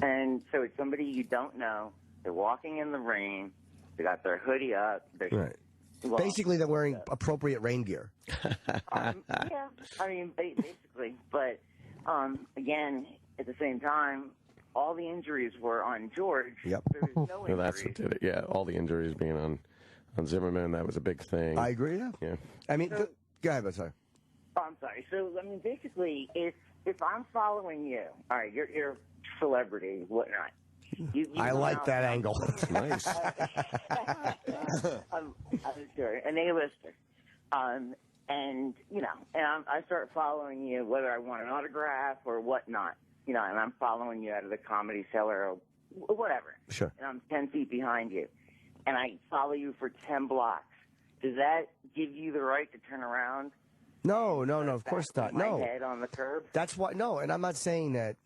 H: And so it's somebody you don't know. They're walking in the rain. They got their hoodie up.
D: Right. Well, basically, they're wearing appropriate rain gear.
H: Yeah, I mean, basically. But, again, at the same time, all the injuries were on George.
D: Yep.
H: There was no injuries.
C: Well, that's what did it. Yeah, all the injuries being on Zimmerman, that was a big thing.
D: I agree, yeah. I mean, go ahead, sorry.
H: Oh, I'm sorry. So, I mean, basically, if I'm following you, all right, you're a celebrity, whatnot.
D: I like that angle.
C: Nice.
H: I'm sure, an A-lister. And, you know, I start following you, whether I want an autograph or whatnot, you know, and I'm following you out of the Comedy Cellar or whatever.
D: Sure.
H: And I'm 10 feet behind you, and I follow you for 10 blocks. Does that give you the right to turn around?
D: No, of course not. No.
H: My head on the curb?
D: That's why, no, and I'm not saying that.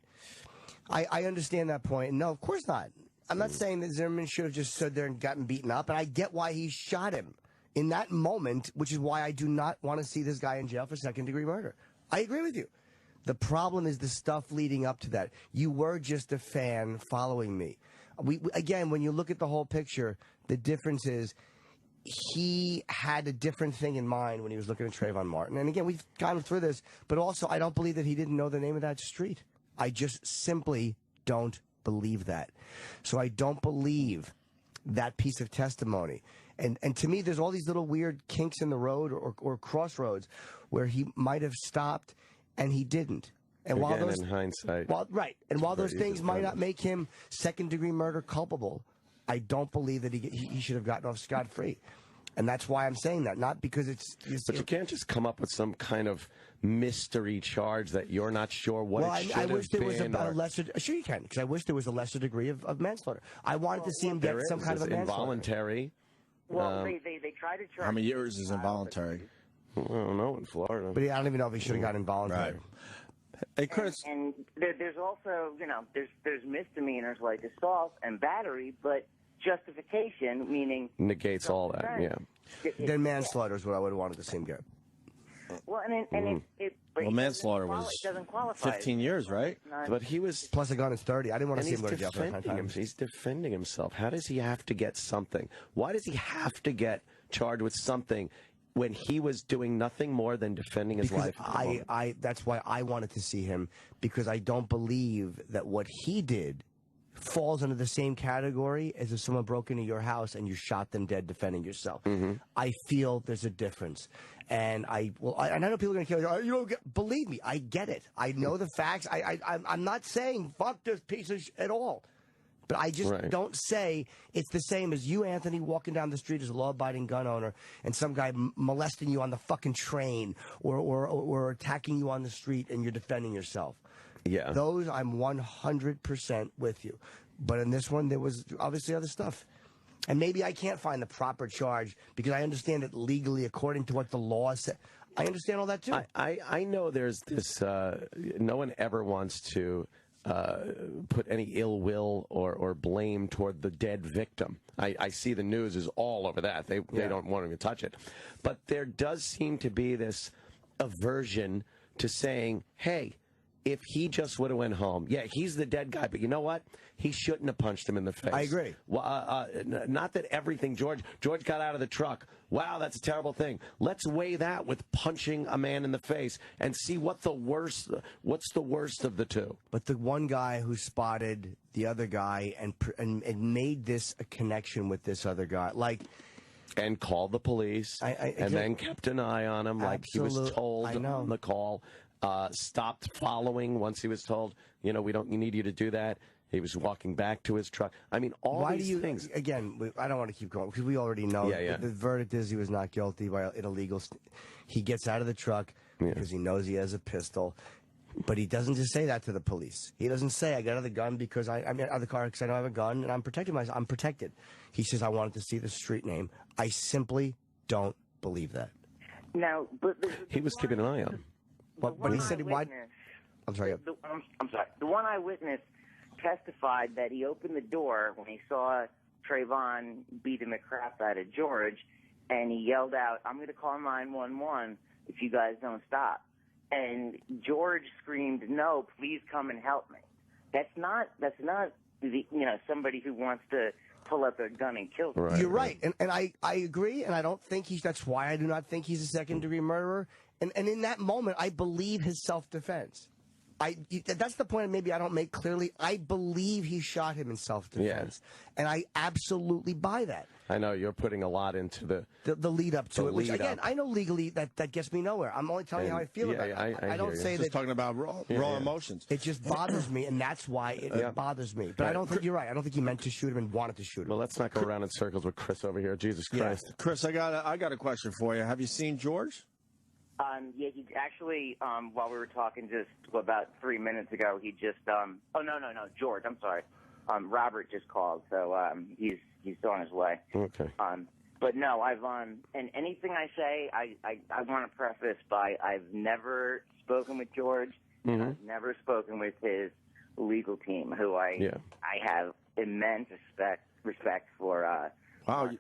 D: I understand that point. No, of course not. I'm not saying that Zimmerman should have just stood there and gotten beaten up, and I get why he shot him in that moment, which is why I do not want to see this guy in jail for second-degree murder. I agree with you. The problem is the stuff leading up to that. You were just a fan following me. Again, when you look at the whole picture, the difference is he had a different thing in mind when he was looking at Trayvon Martin. And again, we've gone through this, but also I don't believe that he didn't know the name of that street. I just simply don't believe that. So I don't believe that piece of testimony. And to me, there's all these little weird kinks in the road or crossroads where he might have stopped and he didn't. And
C: again,
D: while those,
C: in hindsight.
D: Right. And while those things might not make him second-degree murder culpable, I don't believe that he should have gotten off scot-free. And that's why I'm saying that, not because it's...
C: But you can't just come up with some kind of mystery charge that you're not sure what it should have been.
D: I wish there was a lesser... Sure you can, because I wish there was a lesser degree of manslaughter. I wanted to see him get some kind of a manslaughter.
C: Involuntary.
H: Well, they try to charge...
B: How many years is involuntary?
C: I don't know, in Florida.
D: But I don't even know if he should have gotten involuntary.
B: Right. Hey, Chris.
H: And there's also, you know, there's misdemeanors like assault and battery, but justification, meaning...
C: Negates all that, yeah.
D: Then manslaughter is what I would have wanted to see him get.
H: Well,
B: Well, manslaughter was 15 years, right?
C: But he was...
D: Plus a gun is 30. I didn't want to see him go to jail for that time.
C: He's defending himself. How does he have to get something? Why does he have to get charged with something when he was doing nothing more than defending his life?
D: That's why I wanted to see him, because I don't believe that what he did falls under the same category as if someone broke into your house and you shot them dead defending yourself. I feel there's a difference. And I know people are going to kill you. You don't believe me. I get it. I know the facts. I'm not saying fuck this piece of at all. But I just don't say it's the same as you, Anthony, walking down the street as a law-abiding gun owner and some guy molesting you on the fucking train or attacking you on the street and you're defending yourself.
C: Yeah.
D: Those, I'm 100% with you. But in this one, there was obviously other stuff. And maybe I can't find the proper charge because I understand it legally according to what the law said. I understand all that, too.
C: I know there's this, no one ever wants to put any ill will or blame toward the dead victim. I see the news is all over that. They don't want to touch it. But there does seem to be this aversion to saying, hey, if he just would have went home, yeah, he's the dead guy, but you know what? He shouldn't have punched him in the face.
D: I agree.
C: Well, not that everything George got out of the truck. Wow, that's a terrible thing. Let's weigh that with punching a man in the face and see what's the worst of the two.
D: But the one guy who spotted the other guy and made this a connection with this other guy, like.
C: And called the police, and then kept an eye on him, like he was told on the call. Stopped following once he was told, you know, we need you to do that. He was walking back to his truck. I mean, these things.
D: Again, I don't want to keep going because we already know.
C: Yeah.
D: The verdict is he was not guilty by an illegal. He gets out of the truck because he knows he has a pistol. But he doesn't just say that to the police. He doesn't say, I got out of the gun because out of the car because I don't have a gun and I'm protecting myself. I'm protected. He says, I wanted to see the street name. I simply don't believe that.
H: Now, but
C: he was keeping an eye on him.
D: But he said, why? I'm sorry.
H: I'm sorry. The one eyewitness testified that he opened the door when he saw Trayvon beating the crap out of George, and he yelled out, I'm going to call 911 if you guys don't stop. And George screamed, no, please come and help me. That's not somebody who wants to pull up a gun and kill them.
D: Right, You're right. And I agree, and I don't think that's why I do not think he's a second-degree murderer. And in that moment, I believe his self-defense. That's the point maybe I don't make clearly. I believe he shot him in self-defense. And I absolutely buy that.
C: I know you're putting a lot into
D: the lead up to it, which again, I know legally that gets me nowhere. I'm only telling you how I feel about it. I don't say that.
B: Just talking about raw emotions.
D: It just bothers me, and that's why it bothers me. But I don't think you're right. I don't think he meant to shoot him and wanted to shoot him.
C: Well, let's not go around in circles with Chris over here. Jesus Christ.
B: Yeah. Chris, I got a question for you. Have you seen George?
H: Yeah, he actually, while we were talking just about 3 minutes ago, he just, no, George, I'm sorry. Robert just called, so he's on his way.
C: Okay.
H: But no, and anything I say, I want to preface by I've never spoken with George.
C: Mm-hmm.
H: I've never spoken with his legal team, who I have immense respect for.
B: Wow,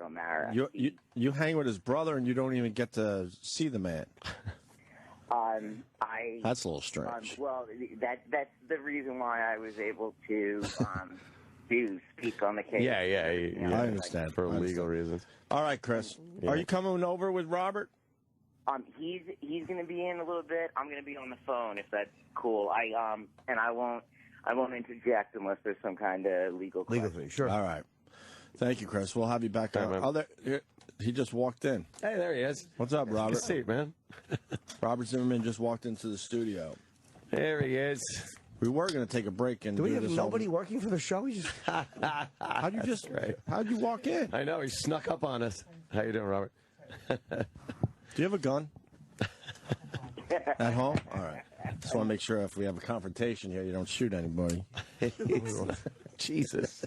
B: you hang with his brother and you don't even get to see the man. That's a little strange.
H: Well, that's the reason why I was able to speak on the case.
C: Yeah.
B: I understand
C: for legal reasons.
B: All right, Chris, are you coming over with Robert?
H: He's going to be in a little bit. I'm going to be on the phone if that's cool. And I won't interject unless there's some kind of legal
D: thing. Sure.
B: All right. Thank you, Chris. We'll have you back on. He just walked in.
C: Hey, there he is.
B: What's up, Robert?
C: Good to see you, man.
B: Robert Zimmerman just walked into the studio.
C: There he is.
B: We were going to take a break and
D: do we have nobody working for the show?
B: How'd you walk in?
C: I know, he snuck up on us. How you doing, Robert?
B: Do you have a gun? At home? All right. Just want to make sure if we have a confrontation here, you don't shoot anybody.
C: Jesus.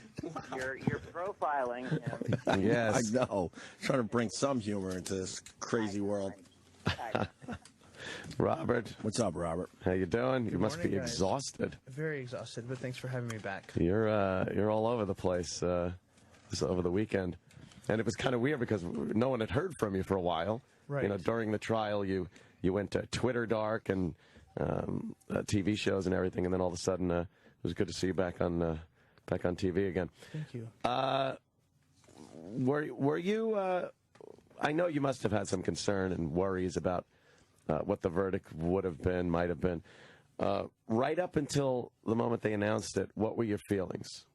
H: You're profiling him.
C: Yes.
B: I know. Trying to bring some humor into this crazy world.
C: Robert.
B: What's up, Robert?
C: How you doing? You must be
I: guys.
C: exhausted.
I: Very exhausted, but thanks for having me back.
C: You're all over the place this over the weekend. And it was kind of weird because no one had heard from you for a while.
I: Right.
C: You know, during the trial, you went to Twitter dark and TV shows and everything, and then all of a sudden it was good to see you back on TV again.
I: Thank you.
C: Were you? I know you must have had some concern and worries about what the verdict would have been, might have been. Right up until the moment they announced it, what were your feelings?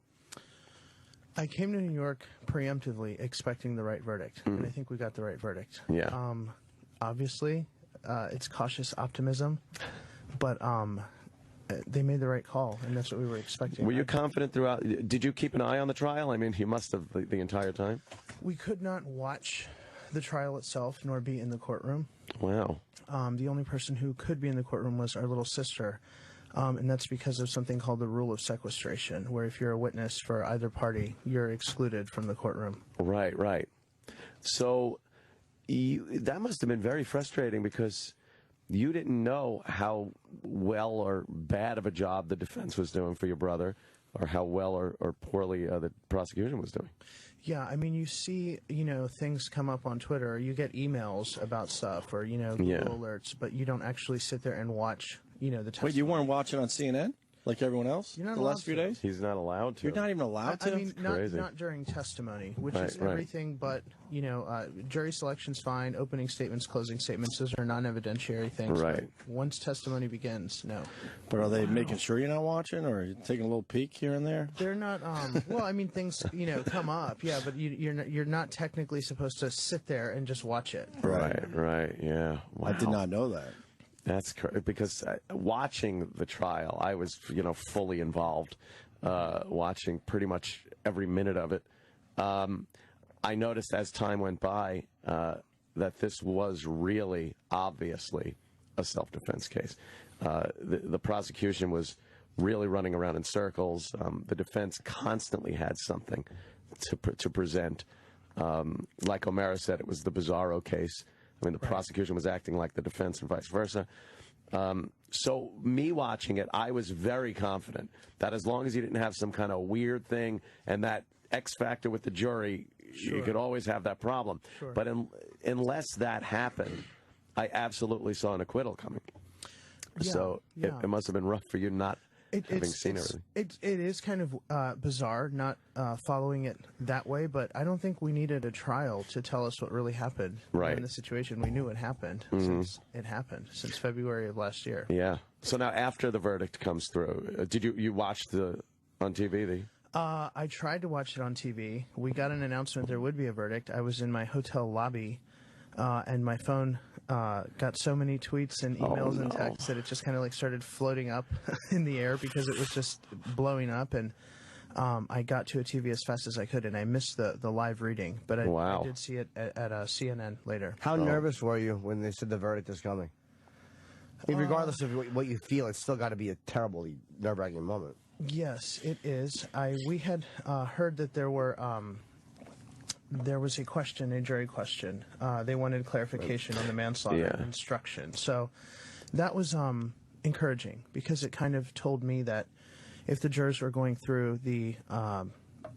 I: I came to New York preemptively expecting the right verdict, and I think we got the right verdict.
C: Yeah.
I: Obviously, it's cautious optimism, but they made the right call, and that's what we were expecting.
C: Were you confident throughout? Did you keep an eye on the trial? I mean, you must have the entire time.
I: We could not watch the trial itself, nor be in the courtroom.
C: Wow.
I: The only person who could be in the courtroom was our little sister, and that's because of something called the rule of sequestration, where if you're a witness for either party, you're excluded from the courtroom.
C: Right. So that must have been very frustrating because you didn't know how well or bad of a job the defense was doing for your brother, or how well or poorly the prosecution was doing.
I: Yeah, I mean, you see, things come up on Twitter, or you get emails about stuff, or, Google alerts, but you don't actually sit there and watch, the testimony.
B: Wait, you weren't watching on CNN? Like everyone else the last few days?
C: He's not allowed to.
B: You're not even allowed to?
I: I mean, not during testimony, which is everything but, jury selection's fine, opening statements, closing statements, those are non-evidentiary things.
C: Right.
I: Once testimony begins, no.
B: But are they making sure you're not watching, or are you taking a little peek here and there?
I: They're not, well, I mean, things, come up, yeah, but you're not technically supposed to sit there and just watch it.
C: Right, yeah. Wow.
B: I did not know that.
C: That's because watching the trial, I was, fully involved, watching pretty much every minute of it. I noticed as time went by that this was really, obviously, a self-defense case. The prosecution was really running around in circles. The defense constantly had something to present. Like O'Mara said, it was the Bizarro case. I mean, the prosecution was acting like the defense and vice versa. So me watching it, I was very confident that as long as you didn't have some kind of weird thing and that X factor with the jury, you could always have that problem.
I: Sure.
C: But unless that happened, I absolutely saw an acquittal coming.
I: Yeah,
C: so it must have been rough for you not having seen everything.
I: It is kind of bizarre not following it that way, but I don't think we needed a trial to tell us what really happened in the situation. We knew it happened since February of last year.
C: Yeah. So now after the verdict comes through, did you watch on TV?
I: I tried to watch it on TV. We got an announcement there would be a verdict. I was in my hotel lobby, and my phone got so many tweets and emails and texts that it just kind of started floating up in the air because it was just blowing up. And I got to a TV as fast as I could, and I missed the live reading. But I did see it at CNN later.
D: How nervous were you when they said the verdict is coming? I mean, regardless of what you feel, it's still got to be a terribly nerve-wracking moment.
I: Yes, it is. We had heard that there was a jury question. They wanted clarification on the manslaughter instruction. So that was encouraging because it kind of told me that if the jurors were going through the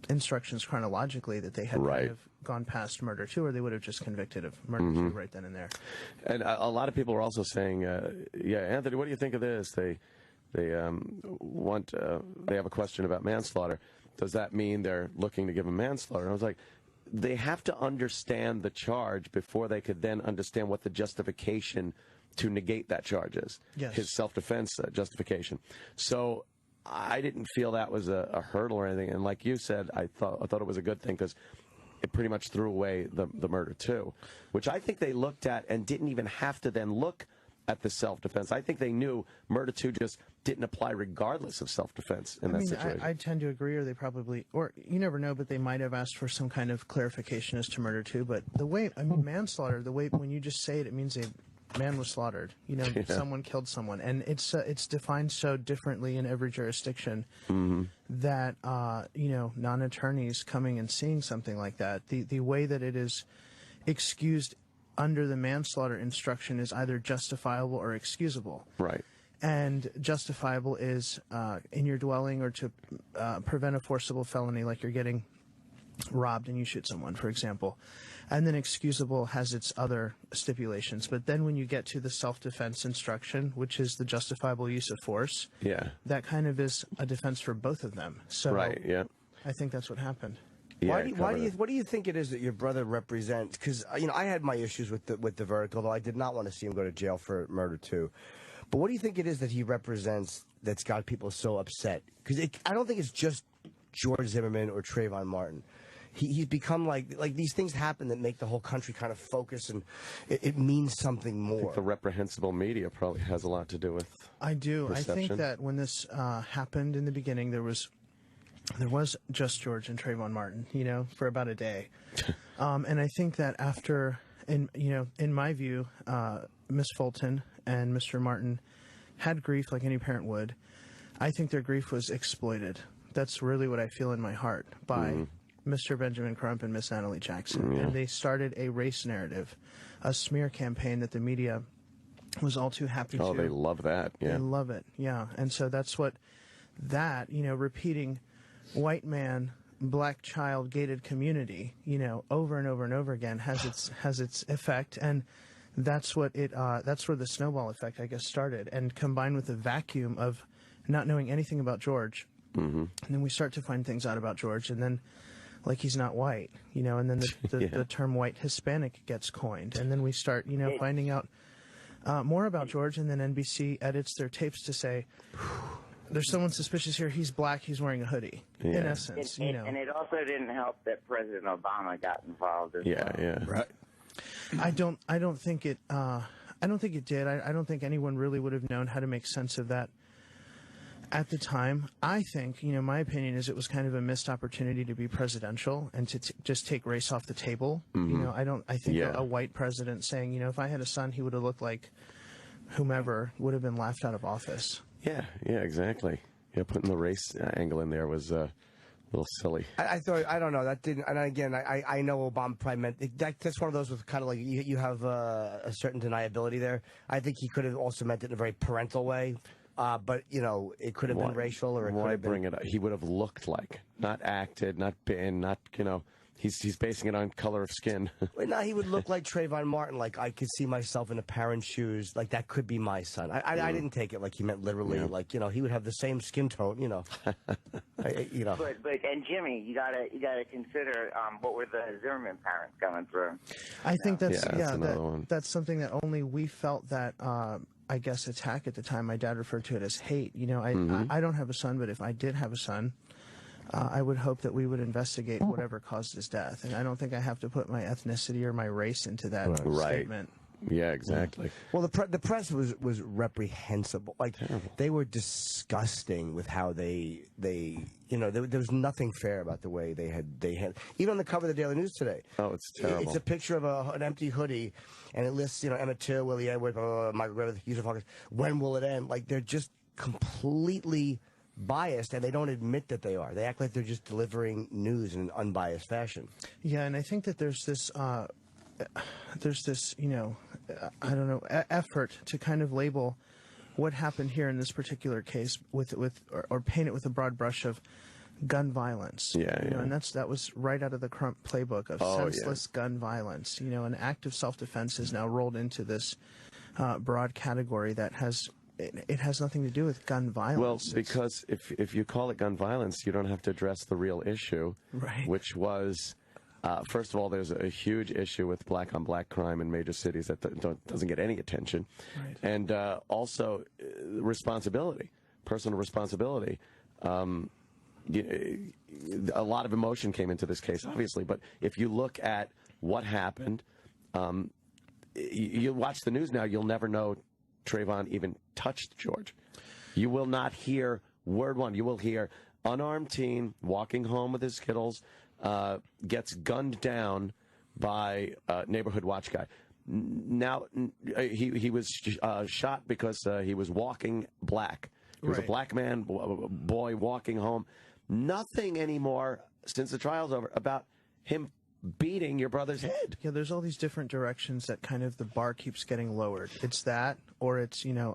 I: instructions chronologically, that they had kind of gone past murder 2, or they would have just convicted of murder 2 right then and there.
C: And a lot of people are also saying, Anthony, what do you think of this? They have a question about manslaughter. Does that mean they're looking to give him manslaughter? And I was like, they have to understand the charge before they could then understand what the justification to negate that charge is.
I: Yes.
C: His self-defense justification. So I didn't feel that was a hurdle or anything. And like you said, I thought it was a good thing because it pretty much threw away the murder too, which I think they looked at and didn't even have to then look at the self-defense. I think they knew murder 2 just didn't apply regardless of self-defense in that situation.
I: I tend to agree, or they probably, or you never know, but they might have asked for some kind of clarification as to murder 2. But the way, manslaughter, the way when you just say it, it means a man was slaughtered. Someone killed someone, and it's defined so differently in every jurisdiction that non-attorneys coming and seeing something like that, the way that it is excused under the manslaughter instruction is either justifiable or excusable.
C: Right.
I: And justifiable is in your dwelling or to prevent a forcible felony, like you're getting robbed and you shoot someone, for example. And then excusable has its other stipulations. But then when you get to the self-defense instruction, which is the justifiable use of force, that kind of is a defense for both of them. So I think that's what happened.
D: What do you think it is that your brother represents? Because I had my issues with the verdict, although I did not want to see him go to jail for murder 2. But what do you think it is that he represents that's got people so upset? Because I don't think it's just George Zimmerman or Trayvon Martin. He's become like these things happen that make the whole country kind of focus, and it means something more.
C: I think the reprehensible media probably has a lot to do with
I: I do.
C: perception.
I: I think that when this happened in the beginning, there was just George and Trayvon Martin, for about a day. And I think that after, in my view, Miss Fulton and Mr. Martin had grief like any parent would. I think their grief was exploited. That's really what I feel in my heart by Mr. Benjamin Crump and Miss Natalie Jackson. And they started a race narrative, a smear campaign that the media was all too happy to.
C: Oh, they love that. Yeah.
I: They love it. Yeah. And so that's what repeating white man, black child, gated community, over and over and over again has its effect. And that's what that's where the snowball effect, I guess, started, and combined with the vacuum of not knowing anything about George, and then we start to find things out about George, and then like he's not white, you know, and then the term white Hispanic gets coined, and then we start, you know, finding out more about George, and then NBC edits their tapes to say, there's someone suspicious here, he's black, he's wearing a hoodie, in essence, you know.
H: And it also didn't help that President Obama got involved as well.
B: Right.
I: I don't think it did. I don't think anyone really would have known how to make sense of that at the time. I think, you know, my opinion is it was kind of a missed opportunity to be presidential and to just take race off the table. You know, I think a white president saying, you know, if I had a son, he would have looked like whomever, would have been laughed out of office. Yeah,
C: exactly. Yeah, putting the race angle in there was a little silly.
D: I thought, I don't know, that didn't, and again, I know Obama probably meant, that's one of those with kind of like, you have a certain deniability there. I think he could have also meant it in a very parental way. But, you know, it could have been racial, or it could have been...
C: bring it up? He would have looked like, not acted, not been, not, you know, he's basing it on color of skin.
D: No, he would look like Trayvon Martin, like I could see myself in a parent's shoes, like that could be my son. I didn't take it like he meant literally, like, you know, he would have the same skin tone, you know. You know.
H: But and Jimmy, you gotta consider what were the Zimmerman parents going through.
I: I think that's something that only we felt that I guess attack at the time. My dad referred to it as hate. You know, I don't have a son, but if I did have a son, I would hope that we would investigate whatever caused his death. And I don't think I have to put my ethnicity or my race into that statement.
C: Yeah, exactly.
D: Well, the press was reprehensible. Like, they were disgusting with how they you know, there was nothing fair about the way they had even on the cover of the Daily News today.
C: Oh, it's terrible.
D: It's a picture of an empty hoodie, and it lists, you know, Emmett Till, Willie Edwards, Michael Griffith, Yusuf Hawkins. When will it end? Like, they're just completely biased, and they don't admit that they are. They act like they're just delivering news in an unbiased fashion.
I: Yeah, and I think that there's this, you know, I don't know, effort to kind of label what happened here in this particular case or paint it with a broad brush of gun violence. You know, and that was right out of the Crump playbook of senseless gun violence. You know, an act of self-defense is now rolled into this broad category that has. It has nothing to do with gun violence.
C: Well, because if you call it gun violence, you don't have to address the real issue, which was, first of all, there's a huge issue with black-on-black crime in major cities that doesn't get any attention, and also responsibility, personal responsibility. A lot of emotion came into this case, obviously, but if you look at what happened, you watch the news now, you'll never know Trayvon even touched George. You will not hear word one. You will hear unarmed teen walking home with his Skittles, gets gunned down by a neighborhood watch guy. Now, he was shot because he was walking black. He was a black man, boy walking home. Nothing anymore, since the trial's over, about him beating your brother's head.
I: Yeah, there's all these different directions that kind of the bar keeps getting lowered. It's that, or it's, you know,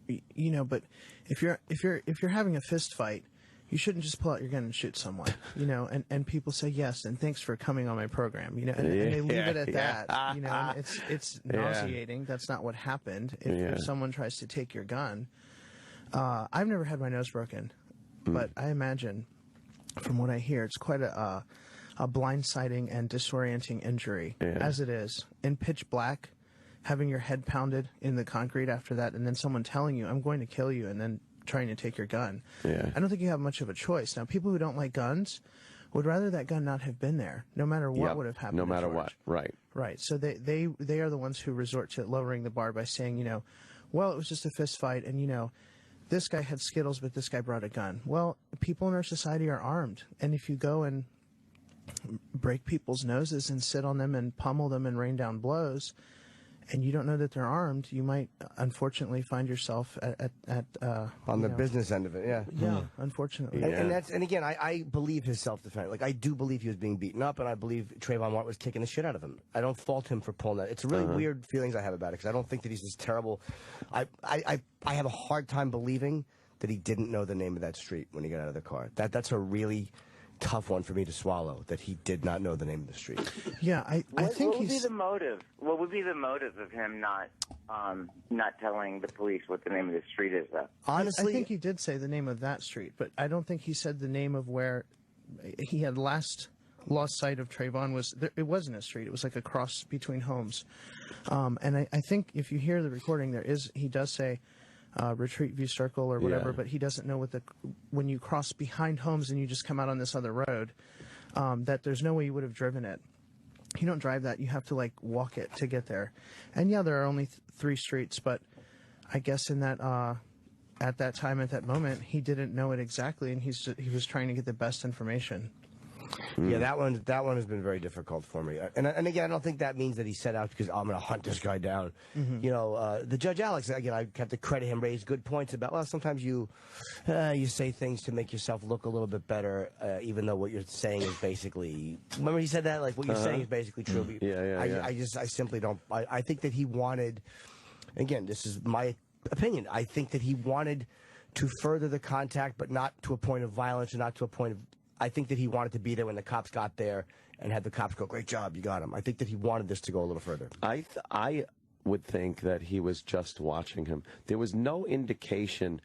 I: but if you're having a fist fight, you shouldn't just pull out your gun and shoot someone, you know, and people say yes and thanks for coming on my program, you know, and they leave it at that, you know, and it's nauseating. That's not what happened. If someone tries to take your gun, I've never had my nose broken, but I imagine from what I hear, it's quite a blindsiding and disorienting injury, as it is. In pitch black, having your head pounded in the concrete after that, and then someone telling you, I'm going to kill you, and then trying to take your gun. I don't think you have much of a choice. Now, people who don't like guns would rather that gun not have been there, no matter what would have happened.
C: No matter what,
I: Right. So they are the ones who resort to lowering the bar by saying, you know, well, it was just a fist fight, and, you know, this guy had Skittles, but this guy brought a gun. Well, people in our society are armed, and if you go and break people's noses and sit on them and pummel them and rain down blows, and you don't know that they're armed, you might unfortunately find yourself
D: on the business end of it.
I: Unfortunately.
D: And again, I believe his self-defense. Like, I do believe he was being beaten up, and I believe Trayvon Martin was kicking the shit out of him. I don't fault him for pulling that. It's really weird feelings I have about it, because I don't think that he's this terrible. I have a hard time believing that he didn't know the name of that street when he got out of the car. That's a really tough one for me to swallow, that he did not know the name of the street.
I: Yeah, I think
H: what would be the motive? What would be the motive of him not telling the police what the name of the street is, though?
D: Honestly,
I: I think he did say the name of that street, but I don't think he said the name of where he had lost sight of Trayvon. It wasn't a street. It was like a cross between homes. And I think if you hear the recording, he does say Retreat View Circle or whatever, but he doesn't know when you cross behind homes and you just come out on this other road, that there's no way you would have driven it. You don't drive that. You have to, like, walk it to get there. And, yeah, there are only 3 streets, but I guess in that at that time, at that moment, he didn't know it exactly, and he was trying to get the best information.
D: Yeah, that one has been very difficult for me. And again, I don't think that means that he set out because I'm going to hunt this guy down. You know, the Judge Alex, again, I have to credit him, raised good points about, well, sometimes you say things to make yourself look a little bit better, even though what you're saying is basically, remember he said that? Like, what you're saying is basically true. I simply don't, I think that he wanted, again, this is my opinion, I think that he wanted to further the contact, but not to a point of violence and not to a point of, I think that he wanted to be there when the cops got there and had the cops go, great job, you got him. I think that he wanted this to go a little further.
C: I would think that he was just watching him. There was no indication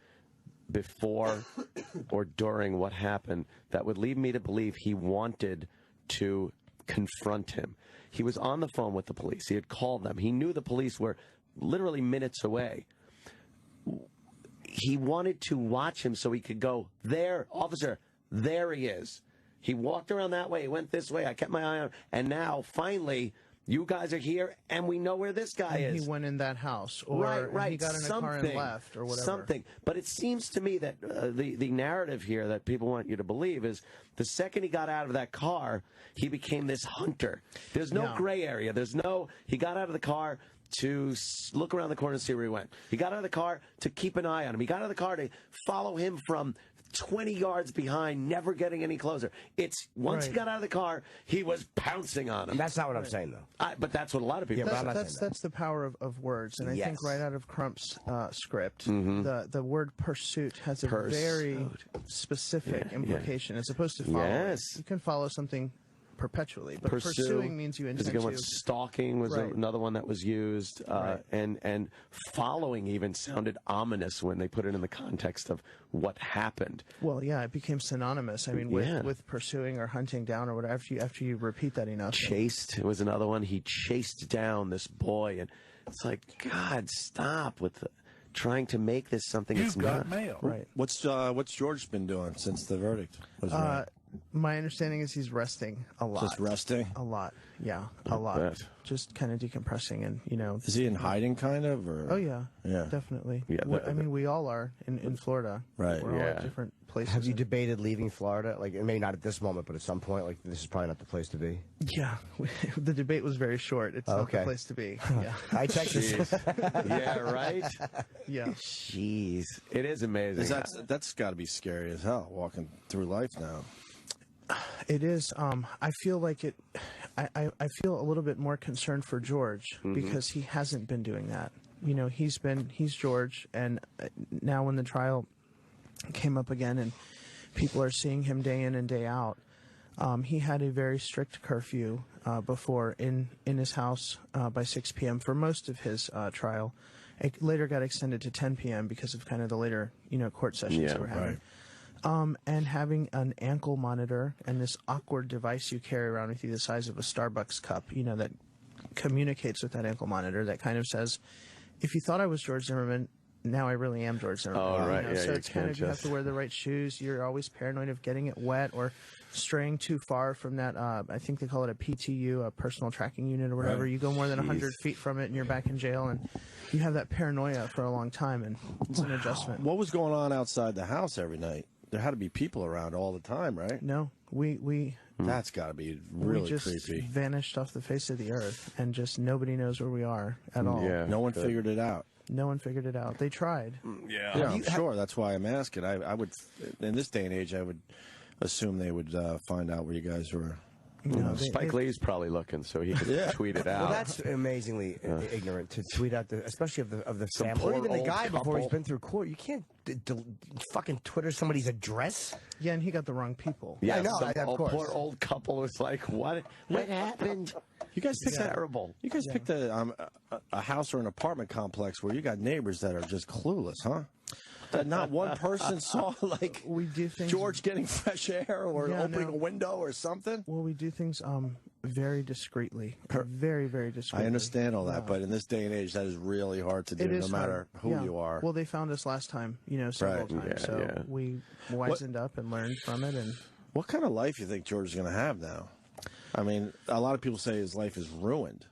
C: before or during what happened that would lead me to believe he wanted to confront him. He was on the phone with the police. He had called them. He knew the police were literally minutes away. He wanted to watch him so he could go, there, officer, there he is. He walked around that way. He went this way. I kept my eye on him. And now, finally, you guys are here, and we know where this guy is.
I: He went in that house, or
C: right.
I: he got in a car and left, or whatever.
C: Something. But it seems to me that the narrative here that people want you to believe is the second he got out of that car, he became this hunter. There's no gray area. He got out of the car to look around the corner and see where he went. He got out of the car to keep an eye on him. He got out of the car to follow him from 20 yards behind, never getting any closer. Once he got out of the car, he was pouncing on him.
D: That's not what I'm saying, though.
C: But that's what a lot of people.
I: That's the power of words, and I think right out of Crump's script, the word pursuit has a very specific implication, as opposed to follow.
C: Yes,
I: you can follow something perpetually, but pursuing means you intend to.
C: Stalking was another one that was used, and following even sounded ominous when they put it in the context of what happened.
I: Well, yeah, it became synonymous. I mean, with pursuing or hunting down or whatever. After you repeat that enough.
C: Chased was another one. He chased down this boy, and it's like, God, stop with trying to make this something it's not.
B: You've got mail.
I: Right.
B: What's George been doing since the verdict was read?
I: My understanding is he's resting a lot.
B: Just resting?
I: A lot, yeah, a lot. Just kind of decompressing, and Is
B: he in hiding, kind of? Or?
I: Oh yeah, definitely. Yeah, I mean, we all are in Florida.
B: Right.
I: We're all at different places.
D: Have you debated leaving Florida? Like, maybe not at this moment, but at some point, like, this is probably not the place to be.
I: Yeah, the debate was very short. It's not the place to be. Yeah.
D: Hi, Texas.
C: Yeah, right.
I: Yeah.
C: Jeez, it is amazing.
B: That's got to be scary as hell, walking through life now.
I: It is. I feel like it. I feel a little bit more concerned for George because he hasn't been doing that. He's George, and now when the trial came up again and people are seeing him day in and day out, he had a very strict curfew before in his house by 6 p.m. for most of his trial. It later got extended to 10 p.m. because of kind of the later court sessions that we're having. And having an ankle monitor and this awkward device you carry around with you the size of a Starbucks cup, that communicates with that ankle monitor that kind of says, if you thought I was George Zimmerman, now I really am George Zimmerman.
C: Oh, right.
I: So it's kind of, you have to wear the right shoes. You're always paranoid of getting it wet or straying too far from that, I think they call it a PTU, a personal tracking unit or whatever. You go more than 100 feet from it and you're back in jail, and you have that paranoia for a long time, and it's an adjustment.
B: What was going on outside the house every night? There had to be people around all the time, right?
I: No, we
B: that's got to be really
I: just
B: creepy.
I: Vanished off the face of the earth, and just nobody knows where we are at all.
B: Yeah, no one figured it out.
I: No one figured it out. They tried.
B: Yeah, I'm sure. That's why I'm asking. I would, in this day and age, I would assume they would find out where you guys were
C: Spike Lee's probably looking, so he can tweet it out.
D: Well, that's amazingly ignorant to tweet out, especially of the family, or even the guy before he's been through court. You can't fucking Twitter somebody's address.
I: Yeah, and he got the wrong people.
C: Yeah,
D: I know. Of course.
C: Poor old couple was like, "What happened?"
B: You guys picked
C: terrible.
B: You guys picked a house or an apartment complex where you got neighbors that are just clueless, huh? That not one person saw, like,
I: we do things,
B: George getting fresh air or opening a window or something?
I: Well, we do things very discreetly. Very, very discreetly.
B: I understand all that, but in this day and age, that is really hard to do, no matter who you are.
I: Well, they found us last time, several times. So we wisened up and learned from it. And
B: what kind of life you think George is going to have now? I mean, a lot of people say his life is ruined.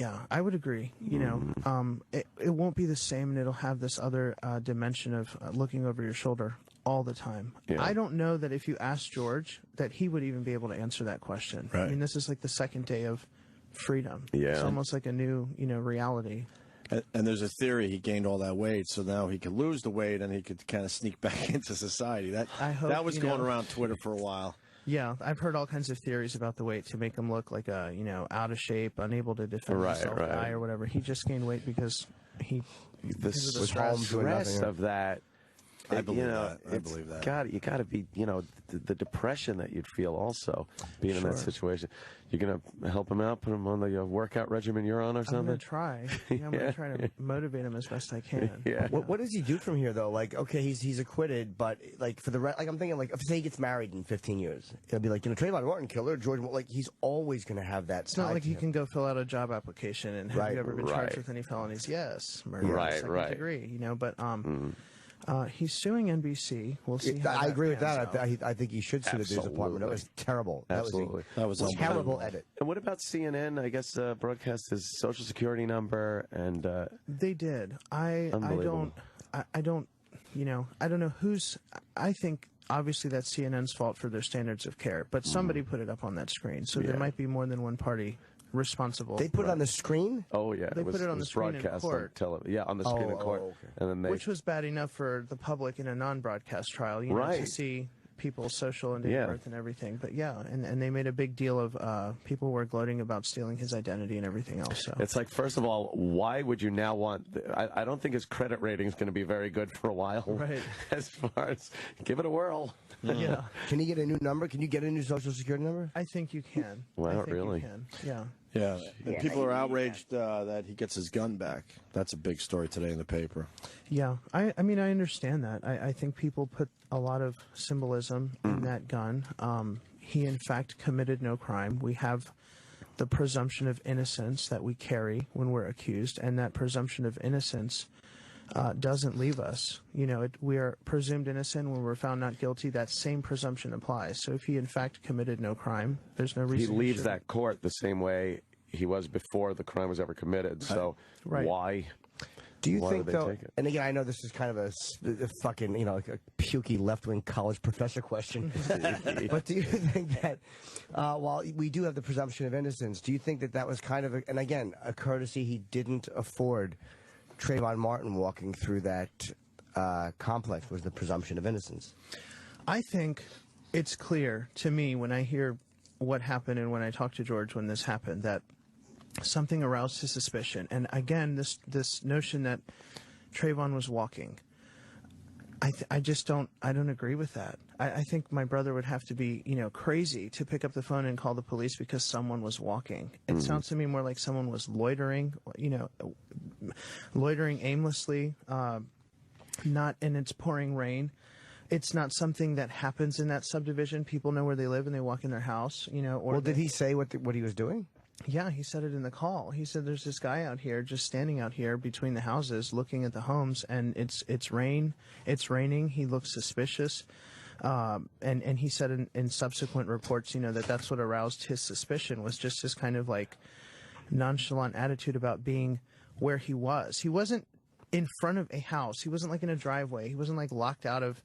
I: Yeah, I would agree. It won't be the same, and it'll have this other dimension of looking over your shoulder all the time. Yeah. I don't know that if you asked George that he would even be able to answer that question. Right. I mean, this is like the second day of freedom. Yeah. It's almost like a new, reality.
B: And there's a theory he gained all that weight, so now he could lose the weight and he could kind of sneak back into society. That was going around Twitter for a while.
I: Yeah, I've heard all kinds of theories about the weight to make him look like a, out of shape, unable to defend himself, guy or whatever. He just gained weight because
C: the stress of that.
B: I believe that. I believe that.
C: You got to be, the depression that you'd feel also being in that situation. You're going to help him out, put him on the workout regimen you're on or something?
I: I'm going to try. I'm going to try to motivate him as best I can.
D: Yeah. What does he do from here, though? Like, okay, he's acquitted, but, like, for the rest, like, I'm thinking, like, if say he gets married in 15 years, it'll be like, Trayvon Martin killer, George, like, he's always going to have that
I: It's not like he can go fill out a job application and have you ever been charged with any felonies? Yes. Murder second degree, but, he's suing NBC. We'll see.
D: I agree with that. I think he should sue the news department. That was terrible.
C: Absolutely.
D: That was a terrible edit.
C: And what about CNN? I guess broadcast his social security number and.
I: They did. I don't know who's. I think obviously that's CNN's fault for their standards of care, but somebody put it up on that screen, so there might be more than one party responsible.
D: They put it on the screen?
C: Oh, yeah.
I: They put it on the screen in court.
C: On the screen in court.
D: Okay.
C: And then
I: which was bad enough for the public in a non-broadcast trial, to see people's social and date of birth and everything. But and they made a big deal of people were gloating about stealing his identity and everything else. So
C: it's like, first of all, why would you now want? I don't think his credit rating is going to be very good for a while.
I: Right.
C: As far as give it a whirl.
I: Yeah.
D: Can he get a new number? Can you get a new social security number?
I: I think you can.
C: Well, really?
I: You can. Yeah.
B: Yeah, and people are outraged that he gets his gun back. That's a big story today in the paper.
I: Yeah, I mean, I understand that. I think people put a lot of symbolism in that gun. He, in fact, committed no crime. We have the presumption of innocence that we carry when we're accused, and that presumption of innocence doesn't leave us. We are presumed innocent when we're found not guilty. That same presumption applies. So if he, in fact, committed no crime, there's no reason
C: he leaves that court the same way he was before the crime was ever committed. So why?
D: Do you think, though, and again, I know this is kind of a fucking, like a pukey left-wing college professor question, but do you think that while we do have the presumption of innocence, do you think that was kind of, and again, a courtesy he didn't afford Trayvon Martin walking through that complex was the presumption of innocence?
I: I think it's clear to me when I hear what happened and when I talked to George when this happened that something aroused his suspicion. And again, this notion that Trayvon was walking, I just don't agree with that. I think my brother would have to be, crazy to pick up the phone and call the police because someone was walking. It sounds to me more like someone was loitering, loitering aimlessly, not in its pouring rain. It's not something that happens in that subdivision. People know where they live and they walk in their house, Or
D: did he say what he was doing?
I: Yeah, he said it in the call. He said there's this guy out here just standing out here between the houses looking at the homes, and it's raining. He looks suspicious. And he said in subsequent reports, that's what aroused his suspicion was just this kind of like nonchalant attitude about being where he was. He wasn't in front of a house. He wasn't like in a driveway. He wasn't like locked out of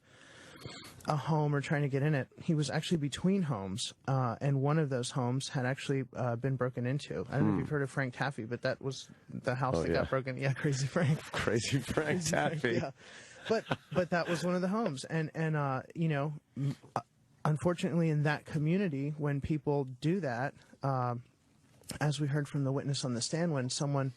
I: a home or trying to get in it. He was actually between homes, and one of those homes had actually been broken into. I don't know if you've heard of Frank Taffy, but that was the house that got broken. Yeah, Crazy Frank.
C: Crazy Frank Taffy.
I: Yeah. But that was one of the homes, and unfortunately, in that community, when people do that, as we heard from the witness on the stand, when someone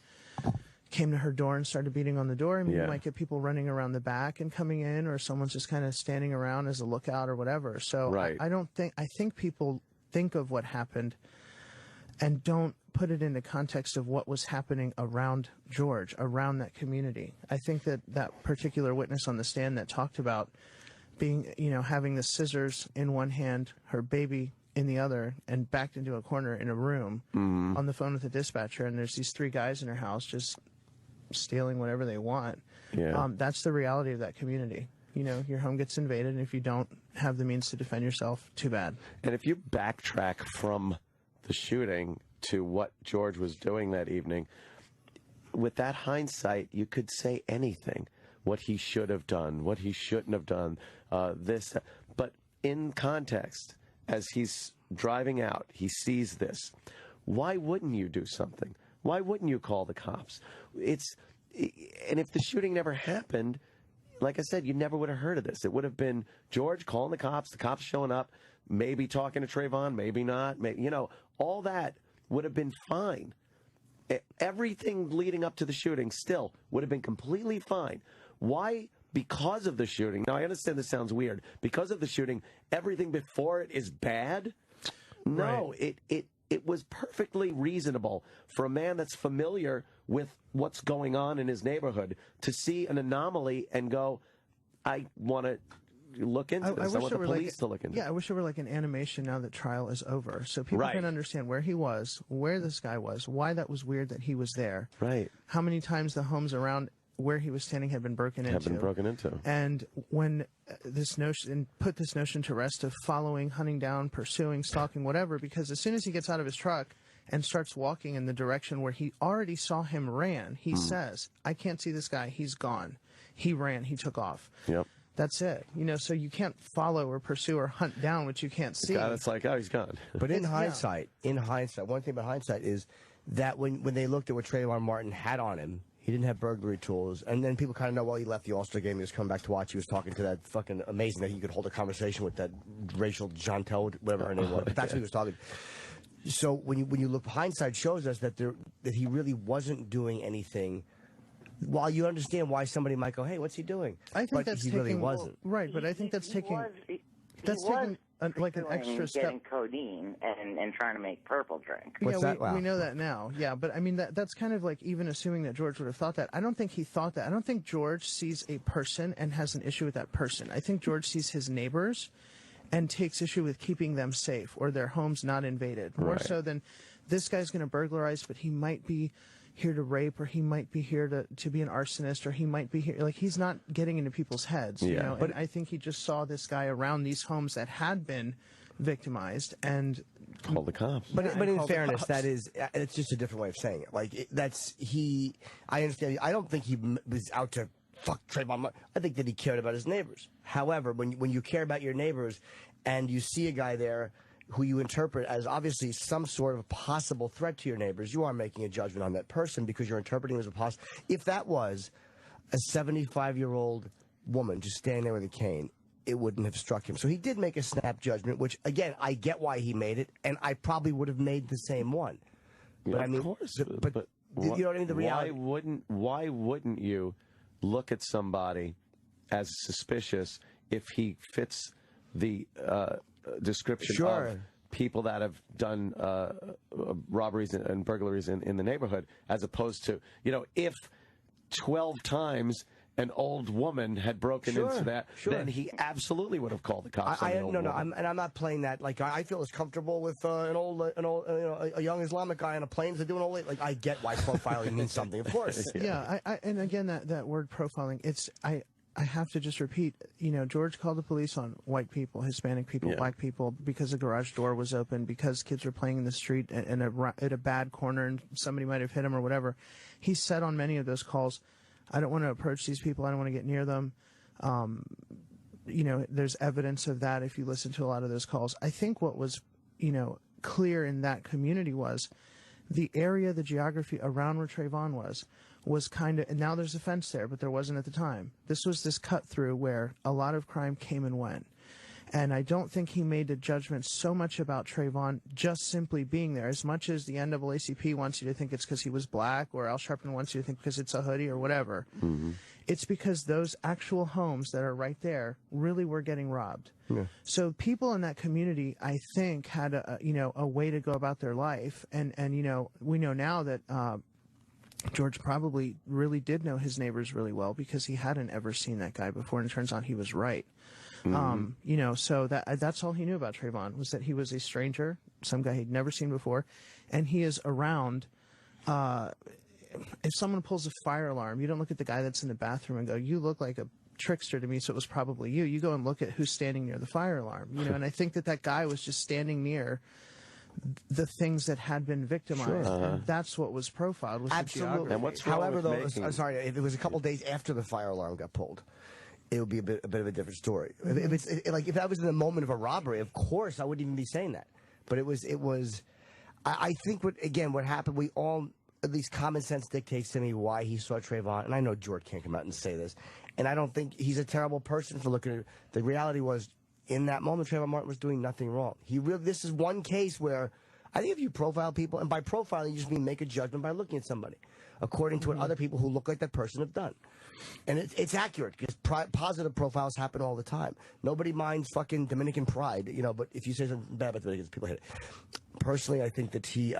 I: came to her door and started beating on the door, I mean, you might get people running around the back and coming in, or someone's just kind of standing around as a lookout or whatever. So I think people think of what happened and don't put it into context of what was happening around George, around that community. I think that that particular witness on the stand that talked about being, having the scissors in one hand, her baby in the other, and backed into a corner in a room on the phone with the dispatcher, and there's these 3 guys in her house just stealing whatever they want. That's the reality of that community. Your home gets invaded, and if you don't have the means to defend yourself, too bad.
C: And if you backtrack from the shooting to what George was doing that evening, with that hindsight, you could say anything. What he should have done, what he shouldn't have done, this. But in context, as he's driving out, he sees this. Why wouldn't you do something? Why wouldn't you call the cops? And if the shooting never happened, like I said, you never would have heard of this. It would have been George calling the cops showing up, maybe talking to Trayvon, maybe not. Maybe, all that would have been fine. Everything leading up to the shooting still would have been completely fine. Why? Because of the shooting. Now, I understand this sounds weird. Because of the shooting, everything before it is bad? No, it was perfectly reasonable for a man that's familiar with what's going on in his neighborhood to see an anomaly and go, I want to look into this. I want the police to look into it.
I: Yeah, I wish it were like an animation now that trial is over, so people can understand where he was, where this guy was, why that was weird that he was there.
C: Right.
I: How many times the homes around where he was standing had been broken into. And when this notion, put this notion to rest of following, hunting down, pursuing, stalking, whatever, because as soon as he gets out of his truck and starts walking in the direction where he already saw him ran, he says, I can't see this guy, he's gone. He ran, he took off.
C: Yep.
I: That's it. So you can't follow or pursue or hunt down what you can't see.
C: It's like, oh, he's gone.
D: But in hindsight, one thing about hindsight is that when they looked at what Trayvon Martin had on him, he didn't have burglary tools. And then people kind of know, well, he left the All-Star game. He was coming back to watch. He was talking to that fucking amazing that he could hold a conversation with that Rachel Jontel, whatever her name was. But that's who he was talking to. So when you look, hindsight shows us that he really wasn't doing anything. While you understand why somebody might go, hey, what's he doing?
I: I think that's
D: he really wasn't.
I: Right, but I think that's taking...
H: That's taking
I: like an extra step.
H: Getting codeine and trying to make purple drink.
I: We know that now. Yeah, but I mean that's kind of like even assuming that George would have thought that. I don't think he thought that. I don't think George sees a person and has an issue with that person. I think George sees his neighbors and takes issue with keeping them safe or their homes not invaded. More so than this guy's going to burglarize, but he might be here to rape, or he might be here to be an arsonist, or he might be here, like, he's not getting into people's heads, you know? But I think he just saw this guy around these homes that had been victimized and
C: called the cops.
D: But in fairness, it's just a different way of saying it. Like, I understand. I don't think he was out to fuck Trayvon. I think that he cared about his neighbors. However, when you care about your neighbors and you see a guy there who you interpret as obviously some sort of possible threat to your neighbors, you are making a judgment on that person because you're interpreting him as a possible. If that was a 75-year-old woman just standing there with a cane, it wouldn't have struck him. So he did make a snap judgment, which, again, I get why he made it, and I probably would have made the same one. But
C: yeah,
D: I mean,
C: of course.
D: But you know what I mean? The reality.
C: Why wouldn't you look at somebody as suspicious if he fits the description of people that have done robberies and burglaries in the neighborhood, as opposed to, if 12 times an old woman had broken into that, then he absolutely would have called the cops.
D: I'm not playing that. Like, I feel as comfortable with a young Islamic guy on a plane as I do an old lady. Like, I get why profiling means something, of course.
I: Yeah, and again, that word profiling, I have to just repeat, George called the police on white people, Hispanic people, black people, because the garage door was open, because kids were playing in the street at a bad corner and somebody might have hit him or whatever. He said on many of those calls, I don't want to approach these people, I don't want to get near them. There's evidence of that if you listen to a lot of those calls. I think what was, clear in that community was the area, the geography around where Trayvon was kind of, and now there's a fence there, but there wasn't at the time. This was this cut through where a lot of crime came and went. And I don't think he made a judgment so much about Trayvon just simply being there. As much as the NAACP wants you to think it's because he was black, or Al Sharpton wants you to think because it's a hoodie or whatever, it's because those actual homes that are right there really were getting robbed. Yeah. So people in that community, I think, had a way to go about their life. And we know now that George probably really did know his neighbors really well, because he hadn't ever seen that guy before, and it turns out he was right. So that's all he knew about Trayvon, was that he was a stranger, some guy he'd never seen before, and he is around. If someone pulls a fire alarm, you don't look at the guy that's in the bathroom and go, "You look like a trickster to me, so it was probably you." You go and look at who's standing near the fire alarm, and I think that guy was just standing near the things that had been victimized. Sure. And that's what was profiled. Was
D: absolutely.
C: And what's
D: however, though, sorry, if it was a couple days after the fire alarm got pulled, it would be a bit of a different story. If that was in the moment of a robbery, of course I wouldn't even be saying that. But it was. I think what happened, we all, at least common sense dictates to me why he saw Trayvon, and I know George can't come out and say this, and I don't think he's a terrible person for looking at it. The reality was, in that moment, Trayvon Martin was doing nothing wrong. This is one case where I think if you profile people, and by profiling you just mean make a judgment by looking at somebody, according to what other people who look like that person have done. And it's accurate, because positive profiles happen all the time. Nobody minds fucking Dominican pride, but if you say something bad about Dominicans, people hate it. Personally, I think that he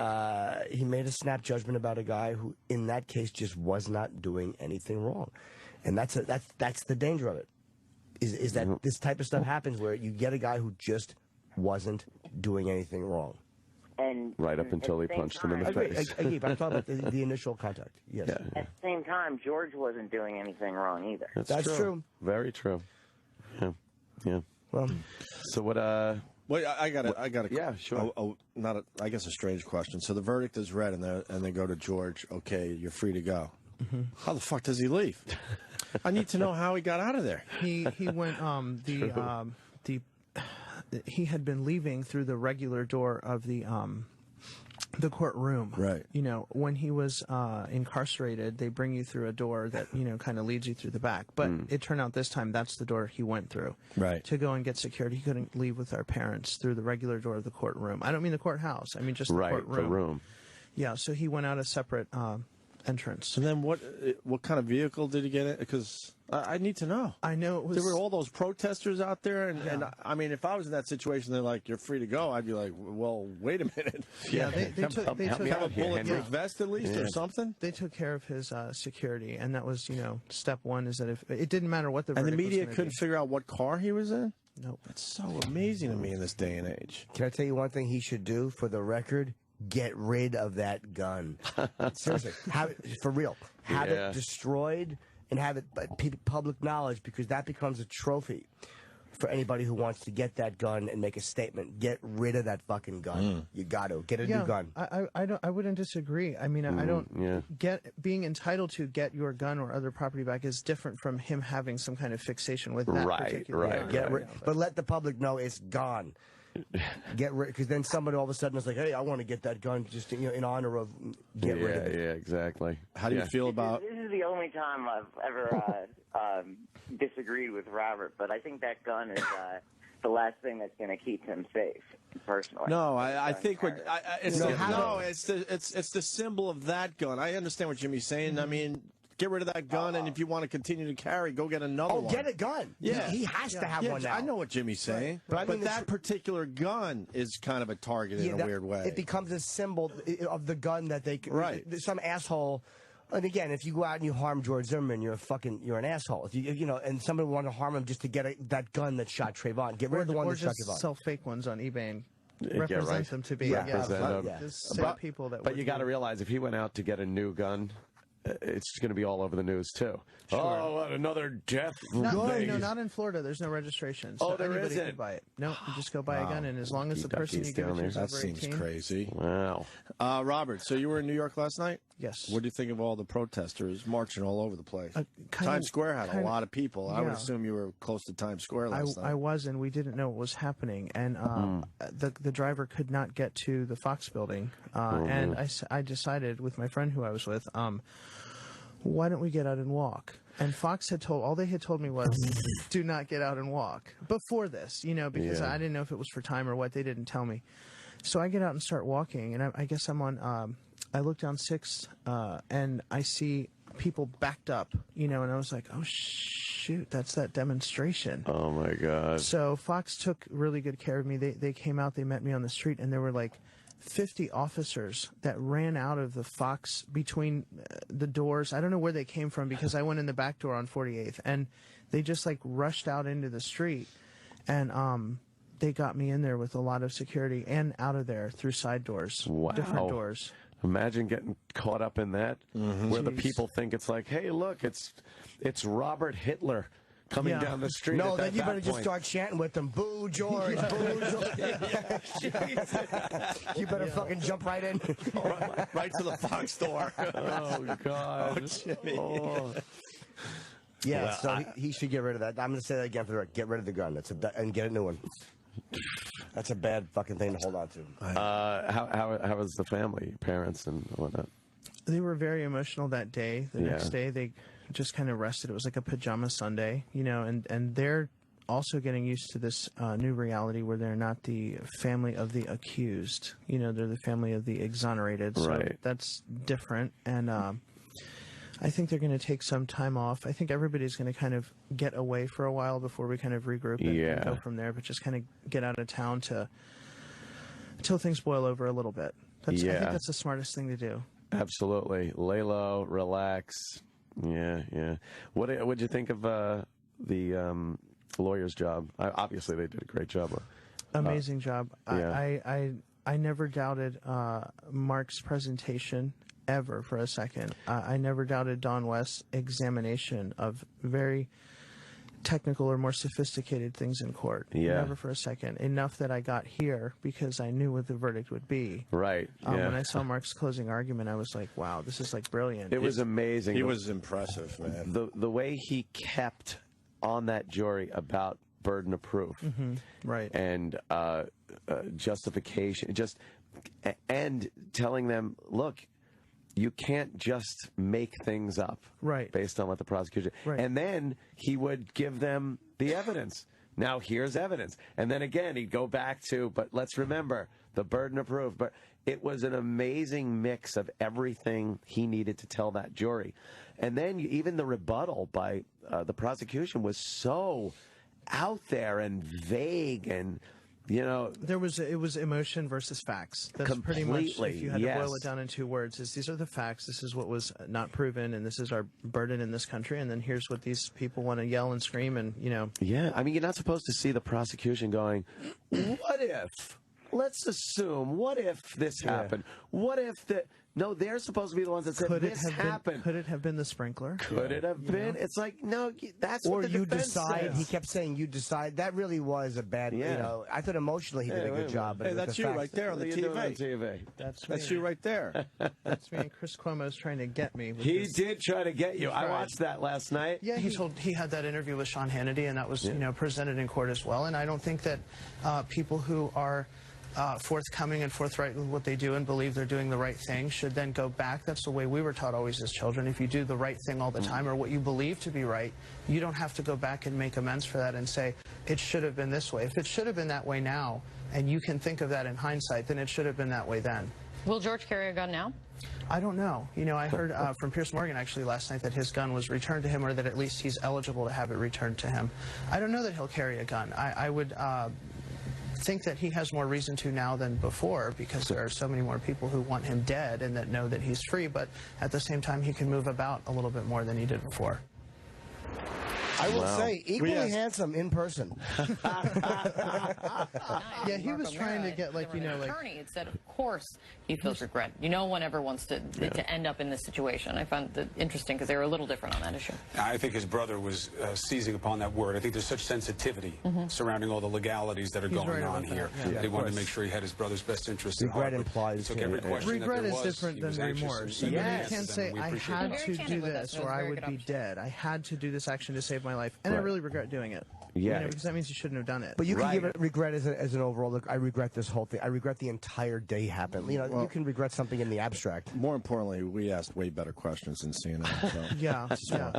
D: made a snap judgment about a guy who, in that case, just was not doing anything wrong. And that's the danger of it, is that this type of stuff happens where you get a guy who just wasn't doing anything wrong.
H: And
C: right up until he punched him in the face.
D: I'm talking about the initial contact. Yes.
H: Yeah. At the same time, George wasn't doing anything wrong either.
C: That's true. Very true. Yeah. Well, so what?
B: Well, I got a
C: yeah, sure.
B: I guess a strange question. So the verdict is read, and they go to George. Okay, you're free to go. How the fuck does he leave? I need to know how he got out of there.
I: He went he had been leaving through the regular door of the courtroom.
B: Right.
I: When he was incarcerated, they bring you through a door that, kind of leads you through the back. But it turned out this time that's the door he went through.
B: Right.
I: To go and get security. He couldn't leave with our parents through the regular door of the courtroom. I don't mean the courthouse. I mean just the courtroom.
C: Right, the room.
I: Yeah, so he went out a separate entrance.
B: And then what kind of vehicle did he get in? Because I need to know.
I: I know it was.
B: There were all those protesters out there, and I mean, if I was in that situation, they're like, "You're free to go." I'd be like, "Well, wait a minute."
I: Yeah, they took
B: a bulletproof vest at least or something.
I: They took care of his security, and that was step one. Is that if it didn't matter what the
B: and the media couldn't figure out what car he was in.
I: Nope.
B: That's so amazing to me in this day and age.
D: Can I tell you one thing he should do for the record? Get rid of that gun. Seriously, for real. Have it destroyed and have it public knowledge, because that becomes a trophy for anybody who wants to get that gun and make a statement. Get rid of that fucking gun. You got to get a new gun.
I: I wouldn't disagree. I mean, I don't being entitled to get your gun or other property back is different from him having some kind of fixation with that particular gun.
D: But let the public know it's gone. Get rid, because then somebody all of a sudden is like, "Hey, I want to get that gun just in honor of get rid of it."
C: Yeah, exactly.
B: How do you feel about?
H: This is the only time I've ever disagreed with Robert, but I think that gun is the last thing that's going to keep him safe. Personally,
B: no, I think it's the symbol of that gun. I understand what Jimmy's saying. I mean, get rid of that gun, and if you want to continue to carry, go get another one.
D: Oh, get a gun.
B: Yeah.
D: He has to have one now.
B: I know what Jimmy's saying.
D: Right.
B: But that particular gun is kind of a target in a weird way.
D: It becomes a symbol of the gun that they... Right. Some asshole... And again, if you go out and you harm George Zimmerman, you're an asshole. If you and somebody want to harm him just to get that gun that shot Trayvon, get rid of the one that shot Trayvon.
I: Or just sell fake ones on eBay and represent them to be people that.
C: But you got to realize, if he went out to get a new gun, it's going to be all over the news too. Sure. Oh, what, another death thing.
I: No, not in Florida. There's no registration. So
C: there
I: anybody
C: isn't.
I: Could buy it. No, you just go buy a gun, and as long as the person you give it to is over 18.
B: That seems crazy.
C: Wow.
B: Robert, so you were in New York last night?
I: Yes.
B: What do you think of all the protesters marching all over the place? Times Square had a lot of people. I would assume you were close to Times Square last night.
I: I was, and we didn't know what was happening. And the driver could not get to the Fox building. And I decided with my friend who I was with, why don't we get out and walk? And Fox had all they had told me was, do not get out and walk before this, because I didn't know if it was for time or what. They didn't tell me. So I get out and start walking, and I guess I'm on, I look down 6th, and I see people backed up, and I was like, oh, shoot, that's that demonstration.
C: Oh, my God.
I: So Fox took really good care of me. They came out, they met me on the street, and there were like 50 officers that ran out of the Fox between the doors. I don't know where they came from because I went in the back door on 48th, and they just like rushed out into the street, and they got me in there with a lot of security and out of there through side doors, different doors.
C: Imagine getting caught up in that, where the people think it's like, hey, look, it's Robert Hitler coming down the street.
D: No, then you better just start chanting with them. Boo, George, boo, George. You better fucking jump right in.
B: right to the Fox door.
C: Oh, God.
B: Oh, Jimmy.
C: Oh.
D: Yeah, well, so he should get rid of that. I'm going to say that again for the record. Get rid of the gun. And get a new one. That's a bad fucking thing to hold on to.
C: How was the family, parents and whatnot?
I: They were very emotional that day. The next day, they just kind of rested. It was like a pajama Sunday, and they're also getting used to this new reality where they're not the family of the accused. They're the family of the exonerated. So that's different. And I think they're going to take some time off. I think everybody's going to kind of get away for a while before we kind of regroup and go from there, but just kind of get out of town until things boil over a little bit. I think that's the smartest thing to do.
C: Absolutely. Lay low, relax. Yeah. What'd you think of the lawyer's job? Obviously, they did a great job.
I: Amazing job. I never doubted Mark's presentation ever for a second. I never doubted Don West's examination of very technical or more sophisticated things in court. Never for a second. Enough that I got here because I knew what the verdict would be.
C: Right.
I: When I saw Mark's closing argument, I was like, wow, this is like brilliant.
C: It was amazing.
B: He was impressive, man.
C: The way he kept on that jury about burden of proof.
I: Right.
C: And justification, and telling them, look, you can't just make things up based on what the prosecution. And then he would give them the evidence. Now, here's evidence. And then again, he'd go back to, but let's remember, the burden of proof. But it was an amazing mix of everything he needed to tell that jury. And then even the rebuttal by the prosecution was so out there and vague, and
I: it was emotion versus facts. That's pretty much, if you had to boil it down in 2 words, these are the facts, this is what was not proven, and this is our burden in this country, and then here's what these people want to yell and scream, and
C: I mean, you're not supposed to see the prosecution going, what if, let's assume, what if this happened, what if that. No, they're supposed to be the ones that said this happened.
I: Could it have been the sprinkler?
C: Could it have been? It's like, no, that's
D: or
C: what the
D: you
C: defense
D: decide.
C: says.
D: He kept saying, you decide. That really was a bad, I thought emotionally he did a good job. But
B: that's you right there on the TV. That's you right there.
I: That's me. And Chris Cuomo's trying to get me.
C: He did try to get you. I watched that last night.
I: Yeah, he had that interview with Sean Hannity, and that was presented in court as well. And I don't think that people who are forthcoming and forthright with what they do and believe they're doing the right thing should then go back. That's the way we were taught always as children. If you do the right thing all the time, or what you believe to be right, you don't have to go back and make amends for that and say, it should have been this way. If it should have been that way now, and you can think of that in hindsight, then it should have been that way then.
J: Will George carry a gun now?
I: I don't know. I heard from Piers Morgan actually last night that his gun was returned to him, or that at least he's eligible to have it returned to him. I don't know that he'll carry a gun. I would think that he has more reason to now than before, because there are so many more people who want him dead and that know that he's free, but at the same time he can move about a little bit more than he did before.
D: I will say, equally handsome in person.
I: Yeah, he was trying to get, like,
J: attorney had said, of course he feels regret. No one ever wants to end up in this situation. I found that interesting because they were a little different on that issue.
K: I think his brother was seizing upon that word. I think there's such sensitivity surrounding all the legalities that are going on here. They wanted to make sure he had his brother's best interest in heart.
D: Regret implies
I: regret is different than remorse. You can't say, I had to do this or I would be dead. I had to do this action to save my my life, and I really regret doing it.
C: Yeah.
I: Because that means you shouldn't have done it.
D: But you can give it regret as an overall, look, I regret this whole thing. I regret the entire day happened. You can regret something in the abstract.
B: More importantly, we asked way better questions than CNN. So.
I: Yeah.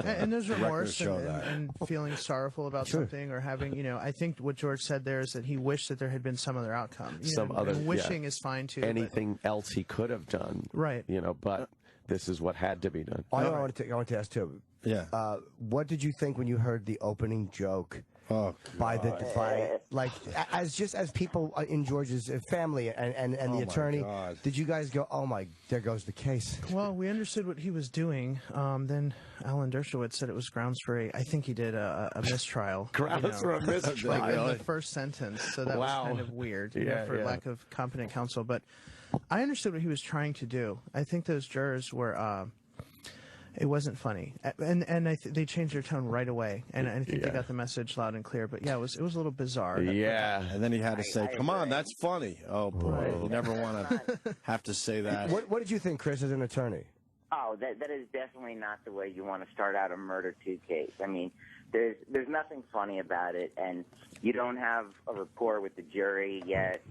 I: And there's remorse and feeling sorrowful about something or having, I think what George said there is that he wished that there had been some other outcome. Wishing is fine too.
C: Anything else he could have done.
I: Right.
C: But this is what had to be done.
D: I want to ask too.
B: Yeah.
D: What did you think when you heard the opening joke? As people in George's family and the attorney, did you guys go, oh my, there goes the case?
I: Well, we understood what he was doing. Then Alan Dershowitz said it was grounds for I think he did a mistrial.
C: Grounds for a mistrial.
I: Like in the first sentence. So that was kind of weird for lack of competent counsel. But I understood what he was trying to do. I think those jurors were... it wasn't funny, and they changed their tone right away, and I think they got the message loud and clear. But it was a little bizarre.
B: And then he had to say, "Come on, that's funny." Oh boy, you never want to have to say that.
D: What did you think, Chris, as an attorney?
H: Oh, that is definitely not the way you want to start out a murder 2 case. I mean, there's nothing funny about it, and you don't have a rapport with the jury yet.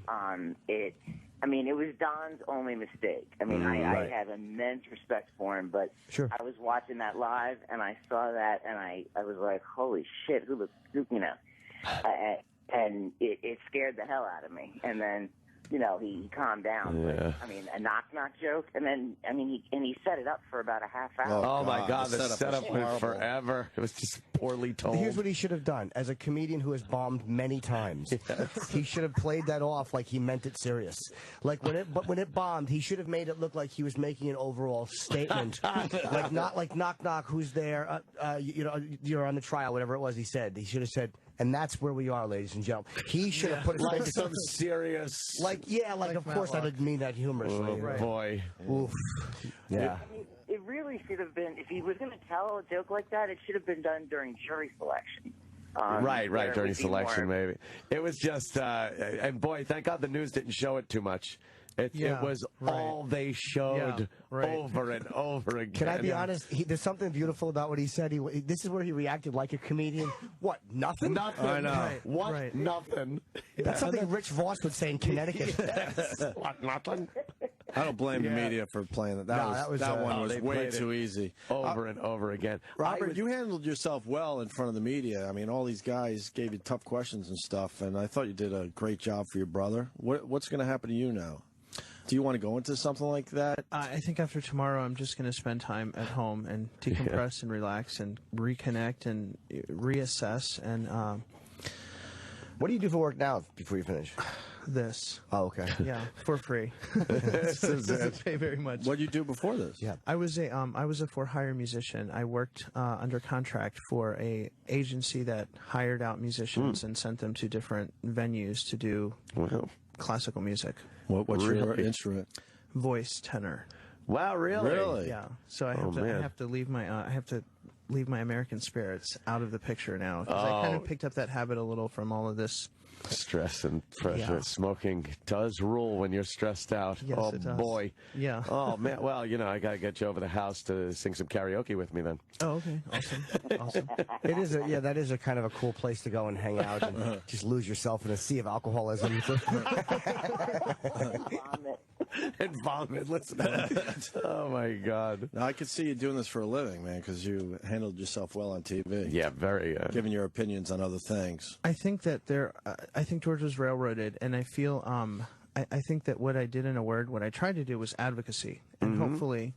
H: It was Don's only mistake. I have immense respect for him, but I was watching that live, and I saw that, and I was like, holy shit, and it scared the hell out of me. And then, he calmed down.
C: Yeah.
H: But, a knock-knock joke, and then, he set it up for about a half hour.
C: Oh my God, the setup went forever. It was just poorly told.
D: Here's what he should have done. As a comedian who has bombed many times, he should have played that off like he meant it serious. Like when it bombed, he should have made it look like he was making an overall statement. Not like knock knock, who's there? You're on the trial, whatever it was. He said. He should have said. And that's where we are, ladies and gentlemen. He should have put
C: like some serious.
D: Like of course I didn't mean that humorously.
C: Oh boy.
D: Oof. Yeah.
H: It really should have been, if he was going to tell a joke like that, it should have been done during jury selection.
C: Right, during selection, maybe. It was just, and boy, thank God the news didn't show it too much. It was all they showed over and over again.
D: Can I be honest? There's something beautiful about what he said. This is where he reacted like a comedian. What? Nothing?
C: Nothing.
B: I know.
C: What? Nothing.
D: That's something Rich Voss would say in Connecticut.
C: What? Nothing?
B: I don't blame the media for playing it. That one was way too easy.
C: Over and over again.
B: Robert, you handled yourself well in front of the media. All these guys gave you tough questions and stuff, and I thought you did a great job for your brother. What's going to happen to you now? Do you want to go into something like that?
I: I think after tomorrow, I'm just going to spend time at home and decompress and relax and reconnect and reassess. And
D: what do you do for work now before you finish?
I: This.
D: Oh, okay.
I: Yeah, for free. Doesn't pay very much.
B: What did you do before this?
D: Yeah,
I: I was a for-hire musician. I worked under contract for a agency that hired out musicians and sent them to different venues to do classical music.
B: What's your instrument?
I: Voice, tenor.
C: Wow, really?
I: Yeah. So I have to leave my American spirits out of the picture now because I kind of picked up that habit a little from all of this
C: stress and pressure. Smoking does rule when you're stressed out.
I: Yes,
C: oh
I: it does.
C: Boy.
I: Yeah.
C: Oh man. Well, I gotta get you over the house to sing some karaoke with me then.
I: Oh, okay. Awesome.
D: It is that is a kind of a cool place to go and hang out and just lose yourself in a sea of alcoholism.
C: And vomit. Listen. Oh my God.
B: Now, I could see you doing this for a living, man, because you handled yourself well on TV.
C: Yeah, very.
B: Giving your opinions on other things.
I: I think that I think George was railroaded, and I feel I think that what I did in a word, what I tried to do was advocacy, and hopefully,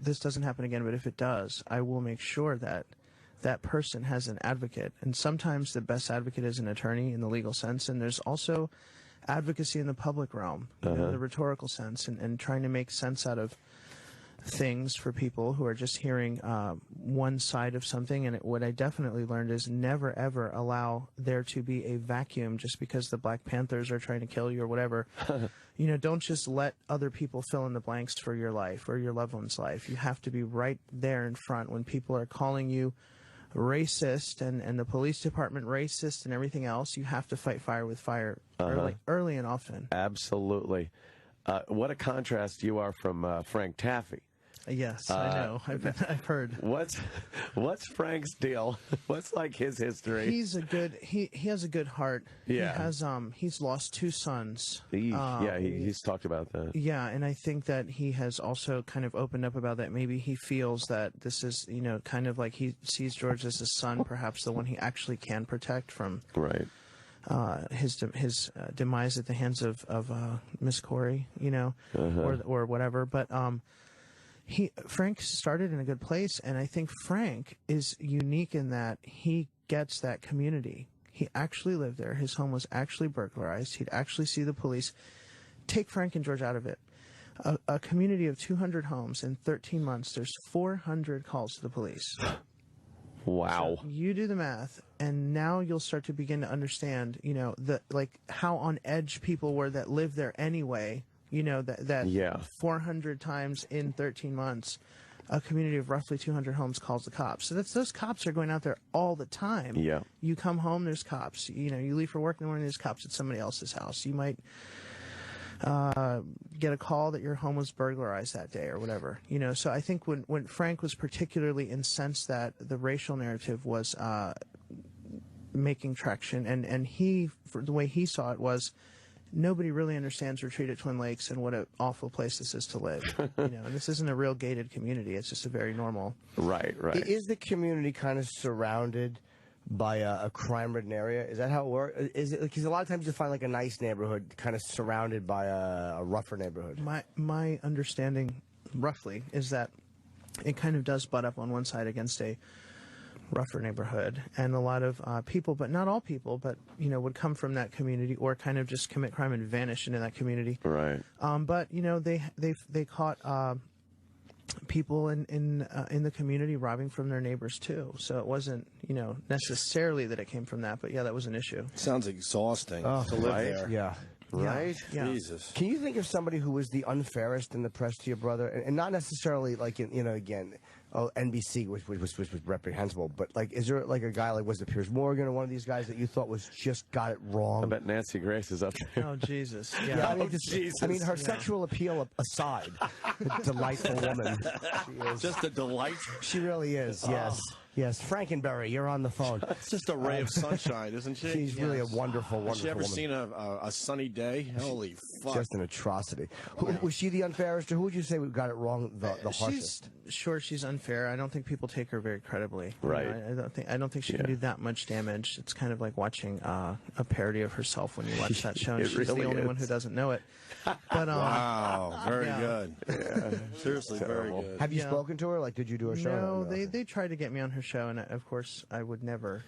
I: this doesn't happen again. But if it does, I will make sure that that person has an advocate. And sometimes the best advocate is an attorney in the legal sense, and there's also advocacy in the public realm, the rhetorical sense, and trying to make sense out of things for people who are just hearing one side of something. And what I definitely learned is never, ever allow there to be a vacuum just because the Black Panthers are trying to kill you or whatever. Don't just let other people fill in the blanks for your life or your loved one's life. You have to be right there in front when people are calling you racist and the police department racist and everything else. You have to fight fire with fire early and often.
C: Absolutely. What a contrast you are from Frank Taffy.
I: Yes, I know. I've heard.
C: What's Frank's deal? What's like his history?
I: He's a good. He has a good heart.
C: Yeah.
I: He has he's lost 2 sons.
C: He's talked about that.
I: Yeah, and I think that he has also kind of opened up about that. Maybe he feels that this is, kind of like he sees George as his son, perhaps the one he actually can protect from his demise at the hands of Miss Corey, or whatever. But Frank started in a good place, and I think Frank is unique in that he gets that community. He actually lived there. His home was actually burglarized. He'd actually see the police. Take Frank and George out of it. A community of 200 homes in 13 months, there's 400 calls to the police.
C: Wow.
I: So you do the math, and now you'll start to begin to understand, how on edge people were that lived there anyway. 400 times in 13 months, a community of roughly 200 homes calls the cops. So those cops are going out there all the time.
C: Yeah. You
I: come home, there's cops. You leave for work in the morning, there's cops at somebody else's house. You might get a call that your home was burglarized that day or whatever. So I think when Frank was particularly incensed that the racial narrative was making traction, and he, for the way he saw it, was nobody really understands Retreat at Twin Lakes and what an awful place this is to live. And this isn't a real gated community. It's just a very normal.
C: Right.
D: Is the community kind of surrounded by a crime-ridden area? Is that how it works? Is it because a lot of times you find like a nice neighborhood kind of surrounded by a rougher neighborhood?
I: My understanding, roughly, is that it kind of does butt up on one side against a rougher neighborhood, and a lot of people, but not all people, but would come from that community or kind of just commit crime and vanish into that community.
C: Right.
I: But they caught people in the community robbing from their neighbors too. So it wasn't necessarily that it came from that, but yeah, that was an issue.
B: Sounds exhausting to live there.
D: Yeah. Right?
I: Yeah.
B: Jesus.
D: Can you think of somebody who was the unfairest in the press to your brother, and not necessarily like again, NBC was reprehensible, but like, is there like a guy like, was it Piers Morgan or one of these guys that you thought was just got it wrong?
C: I bet Nancy Grace is up there.
I: Oh Jesus!
D: Yeah, I mean, her sexual appeal aside, a delightful woman. She is.
B: Just a delight.
D: She really is. Yes. Yes, Frankenberry, you're on the phone.
B: It's just a ray of sunshine, isn't she?
D: She's really a wonderful, wonderful
B: Has she ever
D: woman.
B: seen a sunny day? Holy fuck.
D: Just an atrocity. Was she the unfairest, or who would you say got it wrong the harshest?
I: She's unfair. I don't think people take her very credibly.
C: Right.
I: I don't think she can do that much damage. It's kind of like watching a parody of herself when you watch that show, and she's
C: really
I: the only
C: is.
I: one who doesn't know it. But
B: wow, very good. Yeah. Seriously, very good.
D: Have you spoken to her? Like, did you do a show?
I: No, they tried to get me on her show, and of course I would never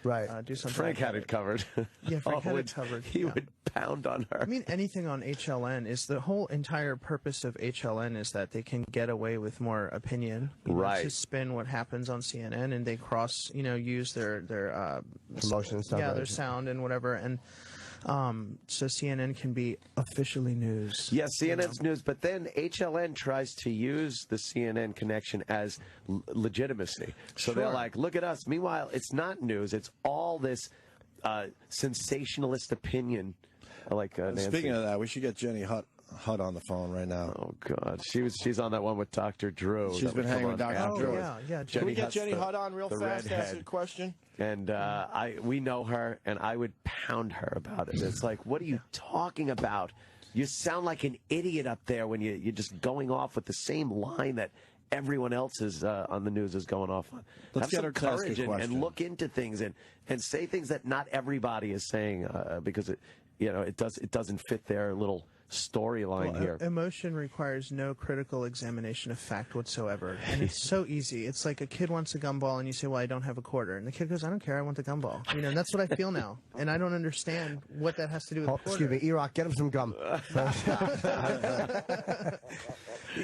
I: do something.
C: Frank
I: like
C: had
I: that.
C: it covered.
I: Yeah, Frank had it covered.
C: He would pound on her.
I: I mean, anything on HLN is the whole entire purpose of HLN is that they can get away with more opinion,
C: right?
I: To spin what happens on CNN, and they use their
D: promotion and stuff.
I: Yeah, their sound and whatever, and so CNN can be officially news.
C: Yes, CNN's news, but then HLN tries to use the CNN connection as legitimacy. So they're like, look at us. Meanwhile, it's not news. It's all this sensationalist opinion. Like
B: speaking of that, we should get Jenny Hutt on the phone right now.
C: Oh God, she's on that one with Dr. Drew.
B: She's been hanging with Dr. Drew.
I: Yeah.
B: Can we get Jenny Hutt on real fast? Ask her a question.
C: And we know her, and I would pound her about it. It's like, what are you talking about? You sound like an idiot up there when you're just going off with the same line that everyone else is on the news is going off on.
B: Let's get her
C: courage
B: to ask a question.
C: and look into things and say things that not everybody is saying because it doesn't fit their little storyline here.
I: Emotion requires no critical examination of fact whatsoever, and it's so easy. It's like a kid wants a gumball, and you say, "Well, I don't have a quarter," and the kid goes, "I don't care, I want the gumball." And that's what I feel now, and I don't understand what that has to do with the quarter.
D: Excuse me, E-Rock, get him some gum.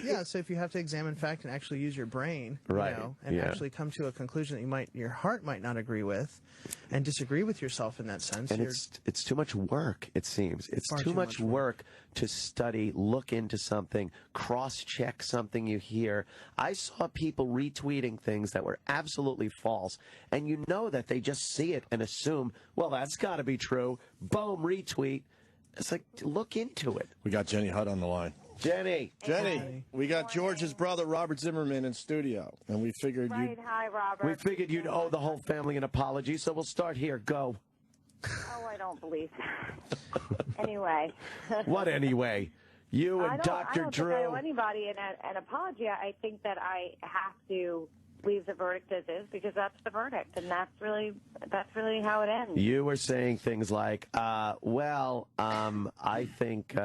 I: Yeah, so if you have to examine fact and actually use your brain, and actually come to a conclusion that your heart might not agree with, and disagree with yourself in that sense.
C: And it's too much work, it seems. It's too much work to study, look into something, cross-check something you hear. I saw people retweeting things that were absolutely false, and you know that they just see it and assume, well, that's got to be true. Boom, retweet. It's like, look into it.
B: We got Jenny Hutt on the line.
C: Jenny.
B: Jenny, we got George's brother, Robert Zimmerman, in studio, and we figured
L: Right, hi, Robert.
C: We figured you'd owe the whole family an apology, so we'll start here. Go.
L: Oh, I don't believe that. Anyway.
C: What anyway? You and Dr. Drew.
L: I don't think I owe anybody an apology. I think that I have to leave the verdict as is because that's the verdict, and that's really how it ends.
C: You were saying things like, I think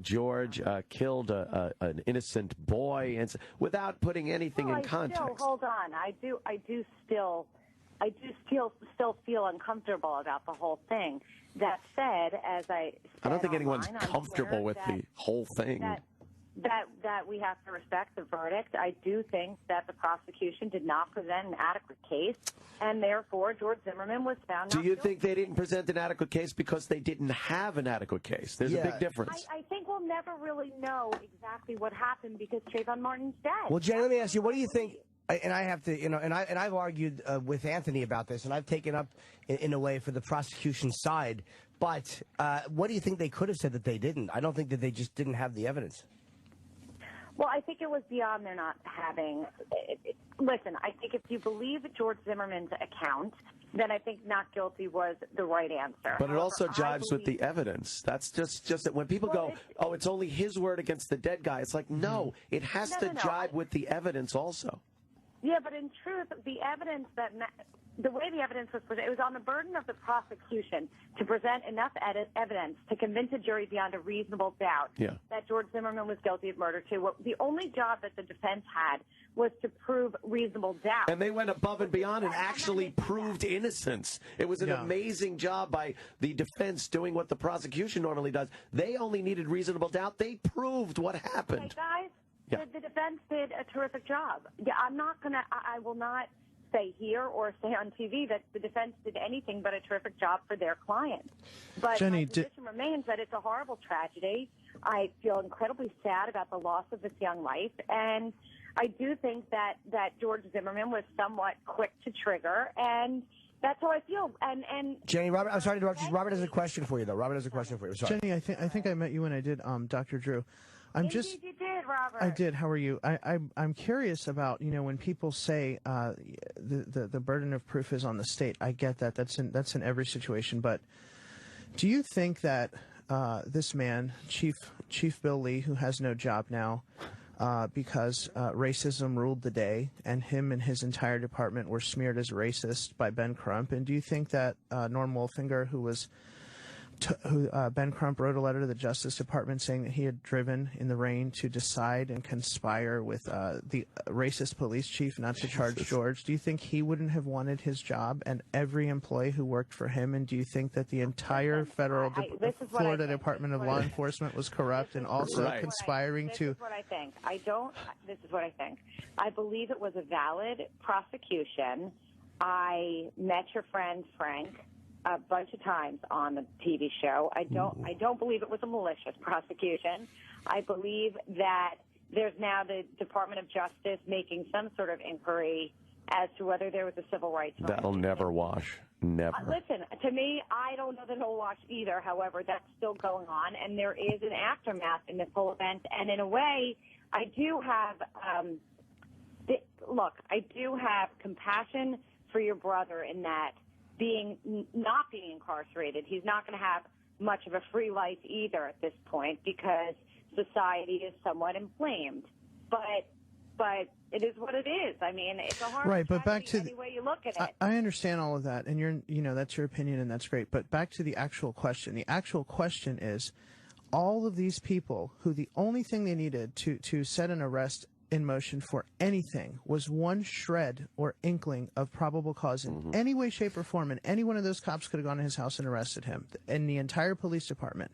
C: George killed an innocent boy, and without putting anything in context.
L: Hold on. I do still feel uncomfortable about the whole thing. That said, as I
C: don't think anyone's comfortable with the whole thing.
L: That we have to respect the verdict. I do think that the prosecution did not present an adequate case, and therefore George Zimmerman was found not
C: guilty. Do you
L: guilty.
C: think they didn't present an adequate case because they didn't have an adequate case? There's a big difference.
L: I think we'll never really know exactly what happened because Trayvon Martin's dead.
D: Well, Jenny, let me ask you, what do you think? And I have to, and I've argued with Anthony about this, and I've taken up in a way for the prosecution side. But what do you think they could have said that they didn't? I don't think that they just didn't have the evidence.
L: Well, I think it was beyond their not having. Listen, I think if you believe George Zimmerman's account, then I think not guilty was the right answer.
C: But it also jives with the evidence. That's just that when people go, oh, it's only his word against the dead guy. It's like, no, it has to jive with the evidence also.
L: Yeah, but in truth, the evidence the way the evidence was presented, it was on the burden of the prosecution to present enough evidence to convince a jury beyond a reasonable doubt that George Zimmerman was guilty of murder, too. The only job that the defense had was to prove reasonable doubt.
C: And they went above and beyond and actually proved innocence. It was an amazing job by the defense doing what the prosecution normally does. They only needed reasonable doubt. They proved what happened.
L: Hey, guys, the defense did a terrific job. Yeah, I will not say here or say on TV that the defense did anything but a terrific job for their client. But
I: Jenny,
L: my position remains that it's a horrible tragedy. I feel incredibly sad about the loss of this young life, and I do think that George Zimmerman was somewhat quick to trigger, and that's how I feel. And
D: Jenny, Robert, I'm sorry to interrupt you. Robert has a question for you, though. Robert has a question for you. Sorry.
I: Jenny, I think I met you when I did Dr. Drew.
L: Indeed, you did, Robert.
I: I did. How are you? I'm curious about, when people say the burden of proof is on the state. I get that. That's in every situation. But do you think that this man, Chief Bill Lee, who has no job now because racism ruled the day, and him and his entire department were smeared as racist by Ben Crump, and do you think that Norm Wolfinger, who Ben Crump wrote a letter to the Justice Department saying that he had driven in the rain to decide and conspire with the racist police chief not to charge George. Do you think he wouldn't have wanted his job and every employee who worked for him? And do you think that the entire federal Florida Department of Law Enforcement was corrupt and also conspiring to...
L: This is what I think. This is what I think. I believe it was a valid prosecution. I met your friend Frank a bunch of times on the TV show. I don't believe it was a malicious prosecution. I believe that there's now the Department of Justice making some sort of inquiry as to whether there was a civil rights violation.
C: That'll never wash. Never.
L: Listen, to me, I don't know that it'll wash either. However, that's still going on, and there is an aftermath in this whole event. And in a way, I do have I do have compassion for your brother in that not being incarcerated, he's not going to have much of a free life either at this point because society is somewhat inflamed. But it is what it is. I mean, it's a hard
I: but back to
L: any way you look at it.
I: I understand all of that, and that's your opinion, and that's great. But back to the actual question. The actual question is, all of these people who the only thing they needed to set an arrest in motion for anything was one shred or inkling of probable cause in any way, shape, or form, and any one of those cops could have gone to his house and arrested him, and the entire police department.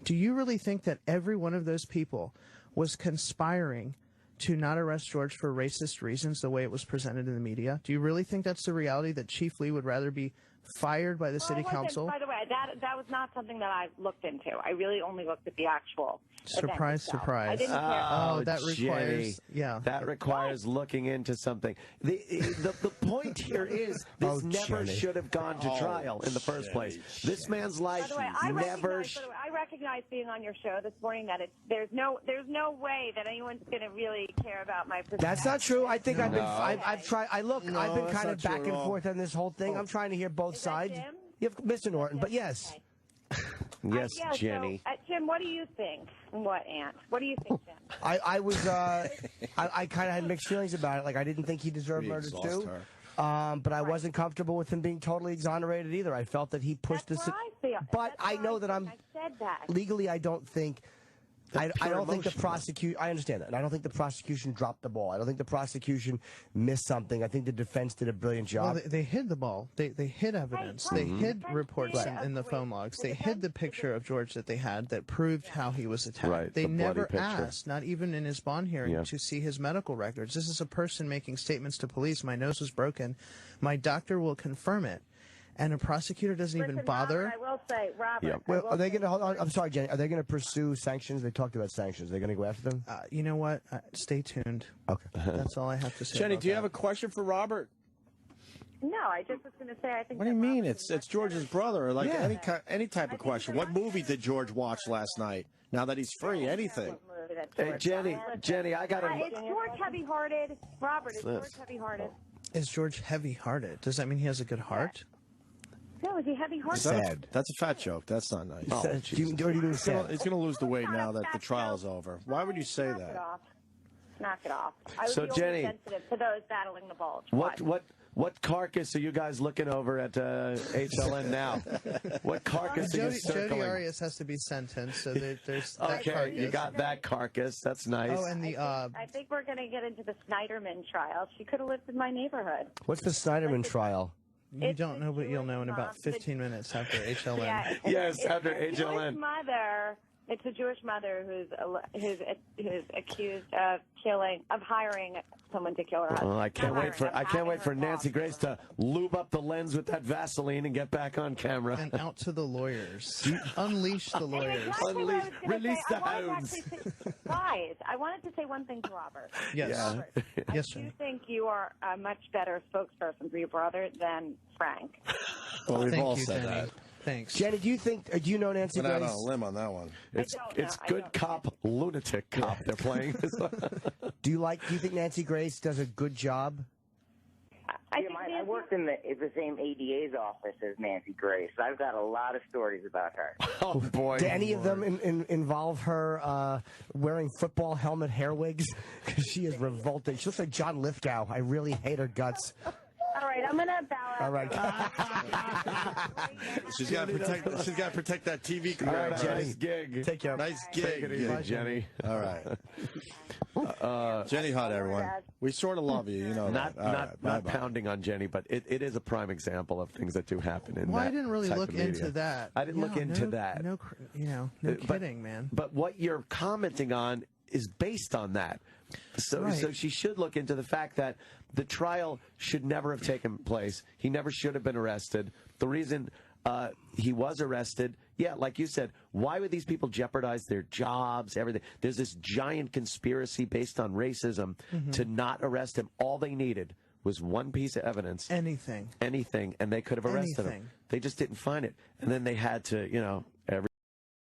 I: Do you really think that every one of those people was conspiring to not arrest George for racist reasons the way it was presented in the media? Do you really think that's the reality, that Chief Lee would rather be fired by the city council.
L: By the way, that was not something that I looked into. I really only looked at the actual.
I: Surprise, surprise.
L: I didn't care.
I: Oh, that requires,
C: that requires looking into something. The point here is this never should have gone to trial in the first place. This man's life never.
L: I recognize being on your show this morning that there's no way that anyone's going to really care about my perspective.
D: That's not true. I think I've tried. I've been kind of back and forth on this whole thing. I'm trying to hear both sides. You have Mr. Norton, but yes.
C: Yes, Jenny.
L: So, Jim, what do you think? What, Aunt? What do you think, Jim?
D: I was, I kind of had mixed feelings about it. Like, I didn't think he deserved murder, too. But I wasn't comfortable with him being totally exonerated either. I felt that he pushed this. But I know that I'm. Legally, I don't think. I don't think the prosecution. I understand that. And I don't think the prosecution dropped the ball. I don't think the prosecution missed something. I think the defense did a brilliant job.
I: Well, they hid the ball. They hid evidence. They hid reports in the phone logs. They hid the picture of George that they had that proved how he was attacked.
C: Right,
I: they never asked, not even in his bond hearing, to see his medical records. This is a person making statements to police. My nose was broken. My doctor will confirm it. And a prosecutor doesn't even bother.
L: Robert, I will say, Robert.
D: Well, are they going to hold on? I'm sorry, Jenny. Are they going to pursue sanctions? They talked about sanctions. Are they going to go after them?
I: You know what? Stay tuned.
D: Okay.
I: That's all I have to say.
B: Jenny, do you have a question for Robert?
L: No, I just was going to say I think.
B: What do you mean? It's George's brother. Like any type of question. What movie did George watch last night? Now that he's free, anything.
C: Hey, Jenny, I got to.
L: Is George heavy-hearted? Robert, is George heavy-hearted?
I: Is George heavy-hearted? Does that mean he has a good heart?
L: No, is he heavy-hearted?
B: Sad. That's a fat joke. That's not nice.
D: Oh, he's going
B: to lose the weight now that the trial's over. Why would you say that?
L: Knock it off. I would
C: So,
L: be
C: Jenny,
L: sensitive to those battling the bulge.
C: What carcass are you guys looking over at HLN now? What carcass are you circling?
I: Jody Arias has to be sentenced, so there's that
C: okay,
I: carcass.
C: you got that carcass. That's nice.
I: Oh, and
L: I think we're going to get into the Snyderman trial. She could have lived in my neighborhood.
D: What's the Snyderman trial?
I: You don't know, but you'll know in about 15 minutes after HLN.
C: Yes, after HLN.
L: It's a Jewish mother who's accused of hiring someone to kill her husband.
C: Well, I can't wait for Nancy Grace to lube up the lens with that Vaseline and get back on camera.
I: And out to the lawyers. Unleash the lawyers.
C: Release the hounds.
L: Guys, I wanted to say one thing to Robert.
I: Yes.
L: Robert,
I: yes,
L: I do think you are a much better spokesperson for your brother than Frank.
B: Well, we've all said that.
I: Thanks.
D: Jenny, do you know Nancy Grace?
B: Went out on a limb on that one.
C: It's good cop, lunatic cop they're playing.
D: Do you think Nancy Grace does a good job?
H: I worked in the same ADA's office as Nancy Grace. I've got a lot of stories about her.
C: Oh, boy.
D: Do any of them involve her wearing football helmet hair wigs? Because she is revolting. She looks like John Lithgow. I really hate her guts.
L: All right, I'm gonna bow out.
D: All right.
B: She's got to protect that TV career.
D: All right, Jenny.
C: Nice gig.
D: Take care.
B: Nice gig.
C: Take it easy, Jenny.
B: All right. Jenny Hutt, everyone. We sort of love you, you know.
C: Not pounding on Jenny, but it is a prime example of things that do happen in
I: Well,
C: that
I: I didn't really
C: type
I: look
C: of media.
I: into that.
C: I didn't look into that.
I: No kidding, man.
C: But what you're commenting on is based on that. So she should look into the fact that the trial should never have taken place. He never should have been arrested. The reason he was arrested, like you said, why would these people jeopardize their jobs, everything? There's this giant conspiracy based on racism to not arrest him. All they needed was one piece of evidence.
I: Anything,
C: and they could have arrested him. They just didn't find it. And then they had to,